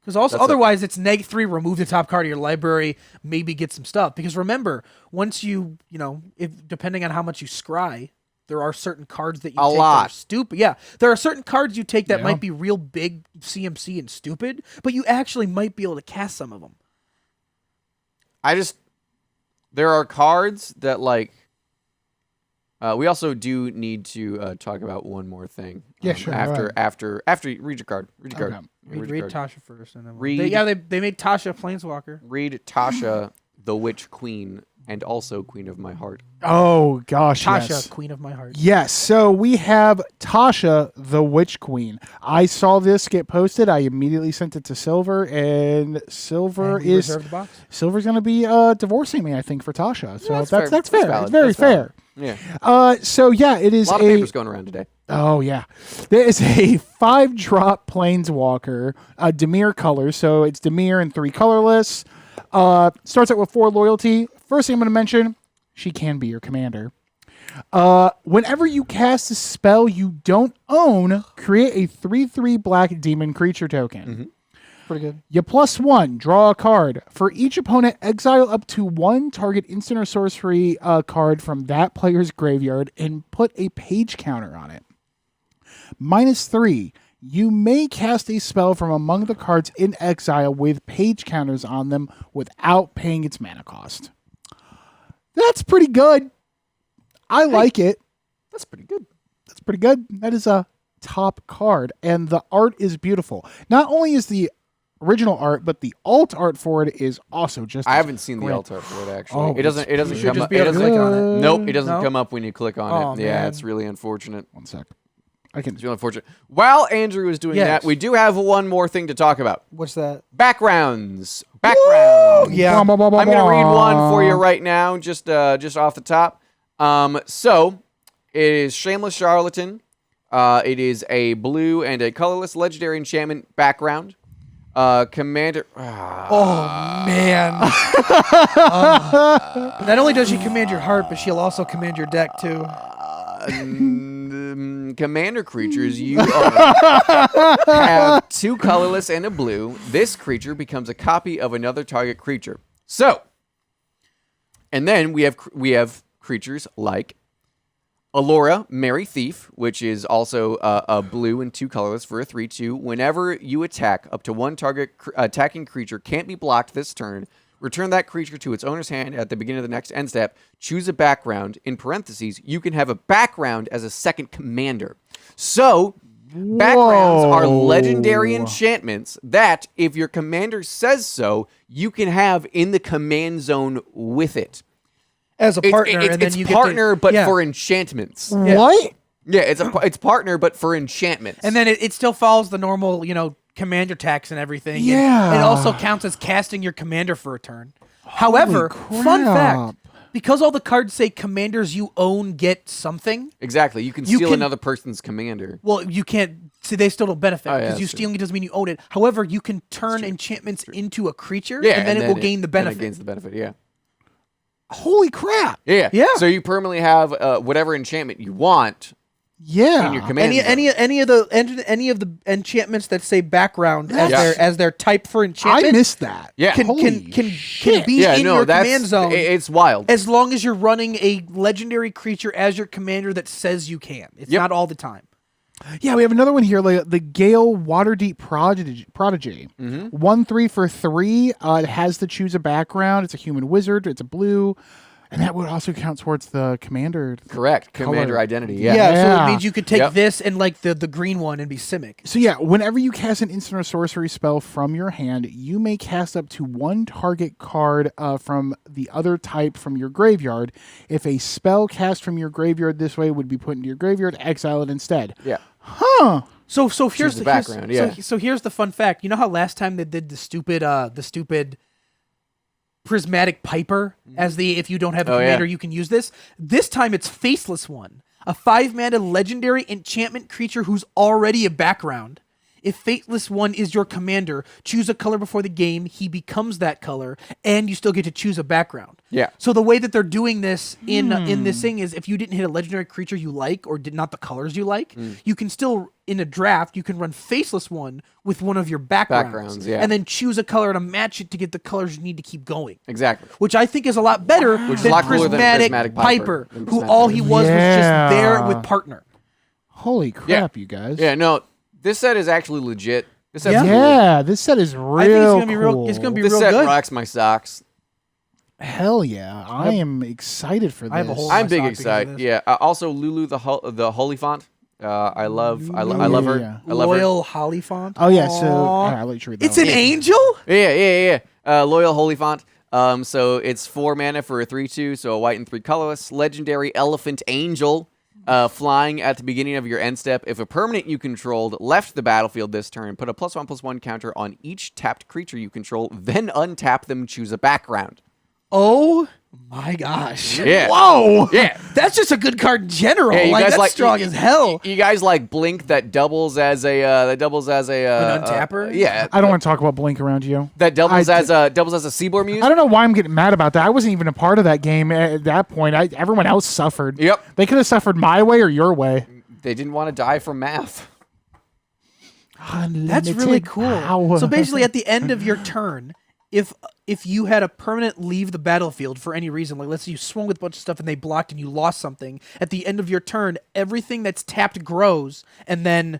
S3: Because also,
S2: That's
S3: otherwise, it's -3. Remove the top card of your library. Maybe get some stuff. Because remember, once if depending on how much you scry, there are certain cards that you
S2: A
S3: take
S2: lot.
S3: that are stupid. Yeah, there are certain cards you take that
S1: Yeah.
S3: might be real big CMC and stupid, but you actually might be able to cast some of them.
S2: There are cards that like. We also do need to talk about one more thing.
S1: Yeah, sure, go
S2: After you read your card. Read your card.
S1: Okay.
S2: Your
S3: Read
S2: card.
S3: Tasha first, and then
S2: Read-
S3: they made Tasha a Planeswalker.
S2: Read Tasha, the Witch Queen, and also Queen of My Heart.
S1: Oh gosh,
S3: Tasha,
S1: yes.
S3: Queen of My Heart.
S1: Yes, so we have Tasha, the Witch Queen. I saw this get posted. I immediately sent it to Silver, and Silver
S3: And we
S1: is
S3: reserved the box.
S1: Silver's going to be divorcing me, I think, for Tasha. So
S2: that's
S1: that's
S2: fair.
S1: fair.
S2: That's valid.
S1: It's very
S2: That's valid.
S1: fair.
S2: Yeah.
S1: So yeah, it is
S2: A lot of papers going around today.
S1: Oh yeah, there is a 5-drop Planeswalker, Dimir color. So it's Dimir and 3 colorless. Starts out with 4 loyalty. First thing I'm going to mention, she can be your commander. Whenever you cast a spell you don't own, create a 3/3 black demon creature token.
S2: Pretty good.
S1: You +1, draw a card. For each opponent, exile up to 1 target instant or sorcery card from that player's graveyard and put a page counter on it. -3, you may cast a spell from among the cards in exile with page counters on them without paying its mana cost. That's pretty good. I like it.
S2: That's pretty good.
S1: That's pretty good. That is a top card. And the art is beautiful. Not only is the original art, but the alt art for it is also just.
S2: I haven't seen the
S1: great.
S2: alt art for it actually.
S1: Oh,
S2: it doesn't. It doesn't
S3: You should
S2: come
S3: just
S2: up.
S3: be
S2: It
S3: able to
S2: doesn't.
S3: click on it.
S2: Nope. It doesn't
S3: No?
S2: come up when you click on
S3: Oh,
S2: it. Yeah,
S3: man.
S2: it's really unfortunate.
S1: One sec. I can.
S2: It's really unfortunate. While Andrew is doing
S3: Yes.
S2: that, we do have one more thing to talk about.
S3: What's that?
S2: Backgrounds. Backgrounds.
S3: Yeah.
S2: I'm gonna read one for you right now, just off the top. So it is Shameless Charlatan. It is a blue and a colorless legendary enchantment background. Commander.
S3: Oh man! Not only does she command your heart, but she'll also command your deck too.
S2: Commander creatures you own have 2 colorless and a blue. This creature becomes a copy of another target creature. So, and then we have creatures like Allura, Merry Thief, which is also a blue and 2 colorless for a 3/2. Whenever you attack, up to 1 target attacking creature can't be blocked this turn. Return that creature to its owner's hand at the beginning of the next end step. Choose a background. In parentheses, you can have a background as a second commander. So, backgrounds are legendary enchantments that, if your commander says so, you can have in the command zone with it.
S3: As a partner, and then
S2: It's
S3: you
S2: partner,
S3: get to,
S2: but
S3: yeah.
S2: for enchantments.
S1: What?
S2: Yeah, it's partner, but for enchantments.
S3: And then it still follows the normal, commander tax and everything.
S1: Yeah.
S3: And it also counts as casting your commander for a turn. However, fun
S1: crap.
S3: fact, because all the cards say commanders you own get something,
S2: exactly, you can
S3: You
S2: steal
S3: can-
S2: another person's commander.
S3: well, you can't. See, they still don't benefit
S2: Oh, yeah,
S3: because you
S2: that's true.
S3: stealing it doesn't mean you own it. However, you can turn enchantments into a creature,
S2: Yeah,
S3: and then it will gain the
S2: then
S3: benefit.
S2: it gains the benefit. Yeah.
S1: Holy crap.
S2: Yeah.
S3: Yeah.
S2: So you permanently have whatever enchantment you want
S1: Yeah.
S2: in your command. zone.
S3: Any of the enchantments that say background as
S2: Yeah.
S3: their type for enchantment
S1: I missed that.
S2: Yeah.
S3: can
S1: Holy shit.
S3: be in your command zone
S2: It's wild.
S3: as long as you're running a legendary creature as your commander that says you can. It's
S2: Yep.
S3: not all the time.
S1: Yeah, we have another one here, like the Gale Waterdeep Prodigy. 1/3 for 3. It has to choose a background. It's a human wizard. It's a blue. And that would also count towards the commander.
S2: Correct. Commander
S1: color.
S2: identity.
S3: Yeah,
S2: Yeah.
S3: so
S1: Yeah.
S3: it means you could take
S2: Yep.
S3: this and like the green one and be Simic.
S1: So yeah, whenever you cast an instant or sorcery spell from your hand, you may cast up to 1 target card from the other type from your graveyard. If a spell cast from your graveyard this way would be put into your graveyard, exile it instead.
S2: Yeah.
S1: Huh.
S3: So here's
S2: the background, yeah.
S3: So here's the fun fact. You know how last time they did the stupid prismatic piper as the if you don't have a
S2: Oh, yeah.
S3: commander you can use this. This time it's Faceless One, a 5-mana legendary enchantment creature who's already a background. If Faceless One is your commander, choose a color before the game. He becomes that color, and you still get to choose a background.
S2: Yeah.
S3: So the way that they're doing this in this thing is, if you didn't hit a legendary creature you like, or did not the colors you like, you can still in a draft, you can run Faceless one with one of your backgrounds.
S2: Yeah.
S3: And then choose a color to match it to get the colors you need to keep going.
S2: Exactly.
S3: Which I think is a lot better
S2: Which is
S3: than
S2: a lot cooler than
S3: Prismatic Piper,
S2: Than
S3: who
S2: Prismatic
S3: all
S2: Piper.
S3: he was just there with partner.
S1: Holy crap, you guys.
S2: Yeah, no, this set is actually legit. This set's
S3: Yeah.
S2: cool.
S1: Yeah, this set is real
S3: I think it's gonna be
S1: cool.
S3: real. It's gonna be
S2: This
S3: real
S2: set
S3: good.
S2: rocks my socks.
S1: Hell yeah. I am excited for this.
S3: I have a whole-
S2: I'm
S3: my
S2: big
S3: sock because of
S2: excited.
S3: this.
S2: Yeah. Also, Lulu the Holy Font. I love her.
S1: yeah.
S2: I love her.
S3: Loyal Holly font.
S1: Oh, yeah, so...
S3: Aw.
S1: I'll let you read that
S3: It's
S1: one.
S3: an angel?
S2: Yeah. Loyal Holy Font. So it's 4 mana for a 3/2, so a white and 3 colorless. Legendary Elephant Angel. Flying at the beginning of your end step. If a permanent you controlled left the battlefield this turn, put a +1/+1 counter on each tapped creature you control, then untap them, choose a background.
S3: Oh my gosh.
S2: Yeah.
S3: Whoa.
S2: Yeah.
S3: That's just a good card in general.
S2: Yeah, you
S3: like,
S2: guys
S3: that's
S2: like
S3: strong as hell.
S2: You guys like Blink that doubles as a
S3: An untapper?
S2: Yeah.
S1: I don't want to talk about Blink around you.
S2: That doubles
S1: I
S2: as a Seaboard Muse.
S1: I don't know why I'm getting mad about that. I wasn't even a part of that game at that point. Everyone else suffered.
S2: Yep.
S1: They could have suffered my way or your way.
S2: They didn't want to die from math.
S3: That's really cool.
S1: Power.
S3: So basically, at the end of your turn, if you had a permanent leave the battlefield for any reason, like let's say you swung with a bunch of stuff and they blocked and you lost something, at the end of your turn, everything that's tapped grows and then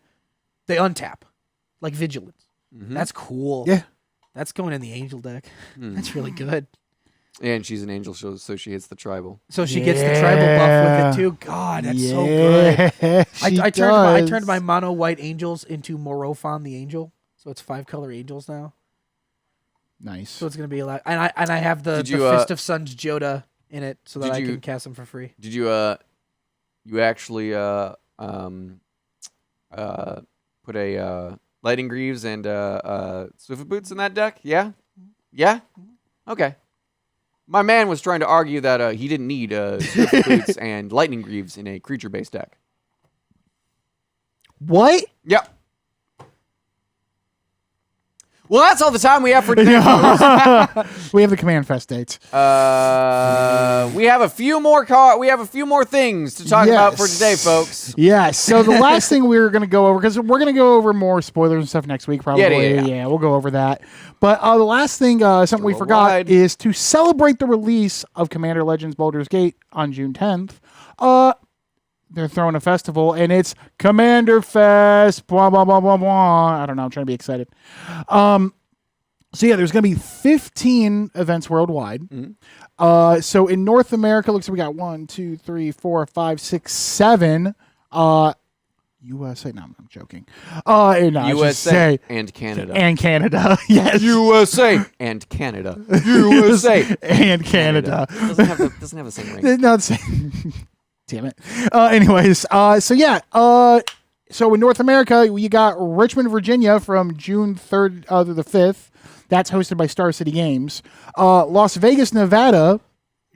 S3: they untap, like Vigilance. That's cool.
S1: Yeah.
S3: That's going in the Angel deck. That's really good.
S2: And she's an angel, so she hits the tribal.
S3: So she gets the tribal buff with it too. God, that's so good. I turned my mono white angels into Morofon the Angel, so it's 5-color angels now.
S1: Nice.
S3: So it's gonna be a lot. And I have the
S2: Did you,
S3: Fist of Suns Joda in it, so that
S2: did
S3: I
S2: you-
S3: can cast them for free.
S2: Did you you actually put a Lightning Greaves and Swift Boots in that deck? Yeah? Yeah? Okay. My man was trying to argue that he didn't need Swift Boots and Lightning Greaves in a creature-based deck.
S1: What?
S2: Yep. Well, that's all the time we have for today.
S1: We have the Command Fest dates.
S2: We have a few more things to talk about for today, folks.
S1: Yeah. So the last thing we were going to go over, because we're going to go over more spoilers and stuff next week, probably.
S2: Yeah.
S1: We'll go over that. But the last thing, something we forgot,
S2: Worldwide.
S1: is to celebrate the release of Commander Legends Baldur's Gate on June 10th. They're throwing a festival, and it's Commander Fest. Blah blah blah blah blah. I don't know. I'm trying to be excited. So yeah, there's going to be 15 events worldwide. So in North America, looks like we got 1, 2, 3, 4, 5, 6, 7. USA. No, I'm joking. No,
S2: USA and Canada.
S1: and Canada. Yes.
S2: USA and Canada. USA
S1: and Canada.
S2: Doesn't have the same ring.
S1: Not saying. Damn it. Anyways, so yeah. So in North America, you got Richmond, Virginia from June 3rd to the 5th. That's hosted by Star City Games. Las Vegas, Nevada,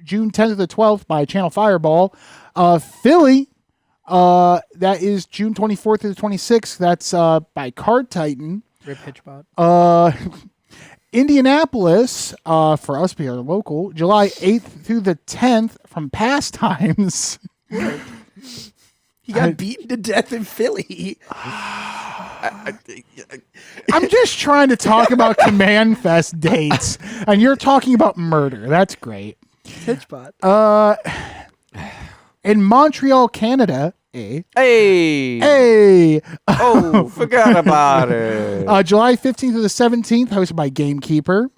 S1: June 10th to the 12th by Channel Fireball. Philly, that is June 24th to the 26th. That's by Card Titan.
S3: Rip Hitchbot.
S1: Indianapolis, for us being local, July 8th through the 10th from Pastimes.
S3: He got beaten to death in Philly.
S1: I'm just trying to talk about Command Fest dates, and you're talking about murder. That's great.
S3: Hitchbot.
S1: In Montreal, Canada,
S2: Hey.
S1: Oh,
S2: forgot about it.
S1: July 15th to the 17th, hosted by Gamekeeper.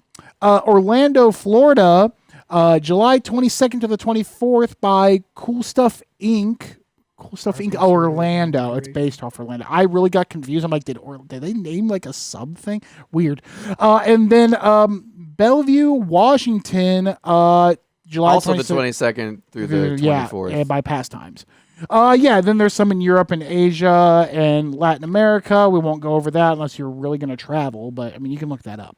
S1: Orlando, Florida, July 22nd to the 24th by Cool Stuff Inc. Cool Stuff Inc. Orlando. It's based off Orlando. I really got confused. I'm like, did they name like a sub thing? Weird. And then Bellevue, Washington, July
S2: Also
S1: 26th.
S2: the 22nd through the 24th.
S1: Yeah, by Pastimes. Then there's some in Europe and Asia and Latin America. We won't go over that unless you're really going to travel, but I mean, you can look that up.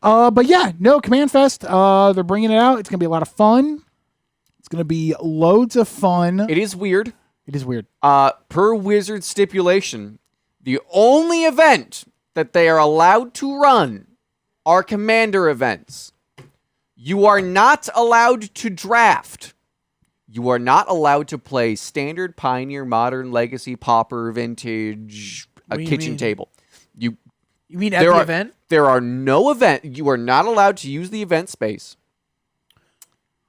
S1: Command Fest, they're bringing it out. It's going to be a lot of fun. It's going to be loads of fun.
S2: It is weird.
S1: It is weird.
S2: Per Wizard stipulation, the only event that they are allowed to run are Commander events. You are not allowed to draft. You are not allowed to play Standard, Pioneer, Modern, Legacy, Pauper, Vintage,
S3: What
S2: a
S3: do you
S2: kitchen
S3: mean?
S2: table.
S3: You mean at the event?
S2: There are no event. You are not allowed to use the event space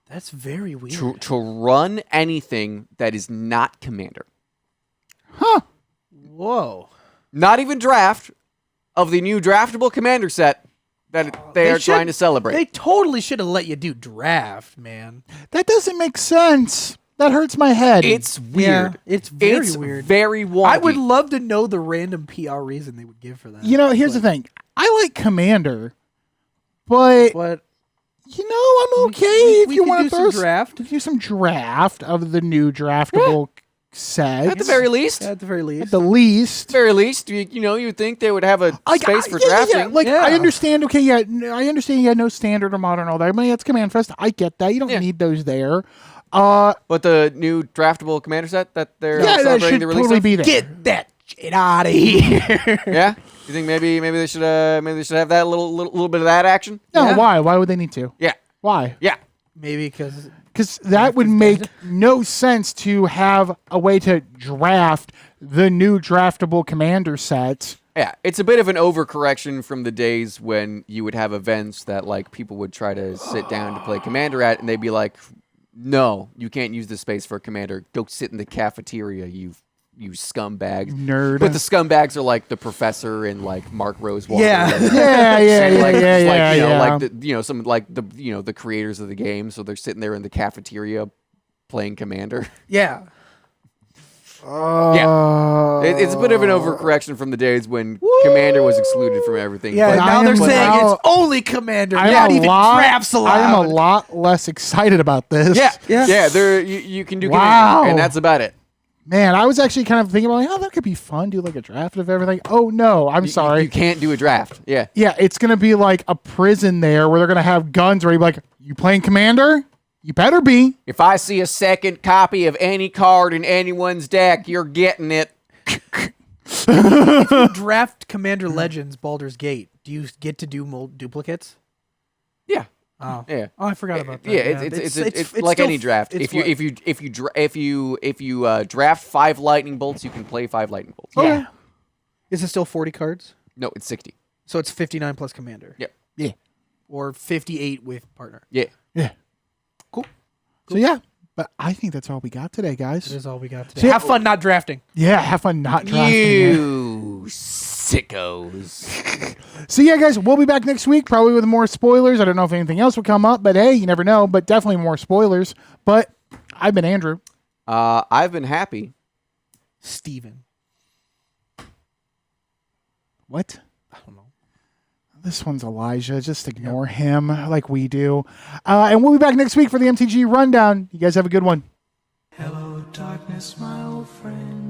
S3: That's very weird.
S2: to run anything that is not Commander.
S1: Huh.
S3: Whoa.
S2: Not even draft of the new draftable Commander set that they are trying to celebrate.
S3: They totally should have let you do draft, man.
S1: That doesn't make sense. That hurts my head.
S2: It's weird.
S3: Yeah, it's very
S2: It's
S3: weird.
S2: very wonky.
S3: I would love to know the random PR reason they would give for that.
S1: You know, here's the thing. I like Commander, but
S3: But
S1: you know, I'm okay if
S3: we
S1: you
S3: could
S1: want
S3: do
S1: to
S3: some
S1: throw
S3: draft.
S1: do some draft of the new draftable sets.
S2: At the very least.
S3: At the very
S1: At
S3: least.
S1: the least.
S2: Very least, you know, you would think they would have a space for
S1: yeah,
S2: drafting.
S1: Like,
S3: Yeah.
S1: I understand. Okay, yeah, I understand. Yeah, no standard or modern, all that. I mean, it's Command Fest. I get that. You don't
S2: Yeah.
S1: need those there.
S2: But the new draftable Commander set that they're
S1: Yeah, that
S2: celebrating
S1: should
S2: the release
S1: totally
S2: of?
S1: be there.
S3: Get that shit out of here.
S2: Yeah, you think maybe they should have that little bit of that action?
S1: No,
S3: Yeah.
S1: why? Why would they need to?
S2: Yeah,
S1: Why?
S2: yeah.
S3: Maybe because
S1: Because that would make no sense to have a way to draft the new draftable Commander set.
S2: Yeah, it's a bit of an overcorrection from the days when you would have events that like people would try to sit down to play Commander at, and they'd be like, "No, you can't use this space for Commander. Go sit in the cafeteria, you scumbag."
S1: Nerd.
S2: But the scumbags are like the professor and like Mark Rosewalker.
S3: Yeah.
S2: The creators of the game, so they're sitting there in the cafeteria playing Commander.
S3: yeah.
S2: It's a bit of an overcorrection from the days when Commander was excluded from everything.
S3: Yeah.
S2: but
S3: Now
S1: I
S3: they're
S1: am
S3: saying
S1: now-
S3: it's only Commander,
S1: I'm
S3: not
S1: a
S3: even
S1: lot-
S3: drafts allowed.
S1: I am a lot less excited about this.
S3: Yeah.
S2: There you can do
S1: Wow.
S2: Commander, and that's about it.
S1: Man, I was actually kind of thinking about, like, oh, that could be fun. Do like a draft of everything. Oh no, I'm sorry.
S2: You can't do a draft. Yeah.
S1: Yeah, it's gonna be like a prison there where they're gonna have guns. Where you're like, you playing Commander? You better be.
S2: If I see a second copy of any card in anyone's deck, you're getting it.
S3: If you draft Commander Legends Baldur's Gate, do you get to do duplicates?
S2: Yeah.
S3: Oh.
S2: Yeah.
S3: Oh, I forgot about that.
S2: Yeah, it's like
S3: still
S2: any draft.
S3: it's
S2: If you draft 5 lightning bolts, you can play 5 lightning bolts.
S3: Yeah. Is it still 40 cards?
S2: No, it's 60.
S3: So it's 59 plus Commander.
S2: Yep.
S1: Yeah.
S3: Or 58 with partner.
S2: Yeah.
S1: Yeah.
S3: Cool.
S1: So yeah, but I think that's all we got today, guys.
S3: That is all we got today.
S1: So,
S3: Have fun not drafting.
S1: Yeah, have fun not drafting.
S2: You sickos.
S1: So yeah, guys, we'll be back next week, probably with more spoilers. I don't know if anything else will come up, but hey, you never know. But definitely more spoilers. But I've been Andrew.
S2: I've been happy.
S3: Steven.
S1: What?
S3: I don't know.
S1: This one's Elijah. Just ignore him like we do. And we'll be back next week for the MTG Rundown. You guys have a good one.
S4: Hello, darkness, my old friend.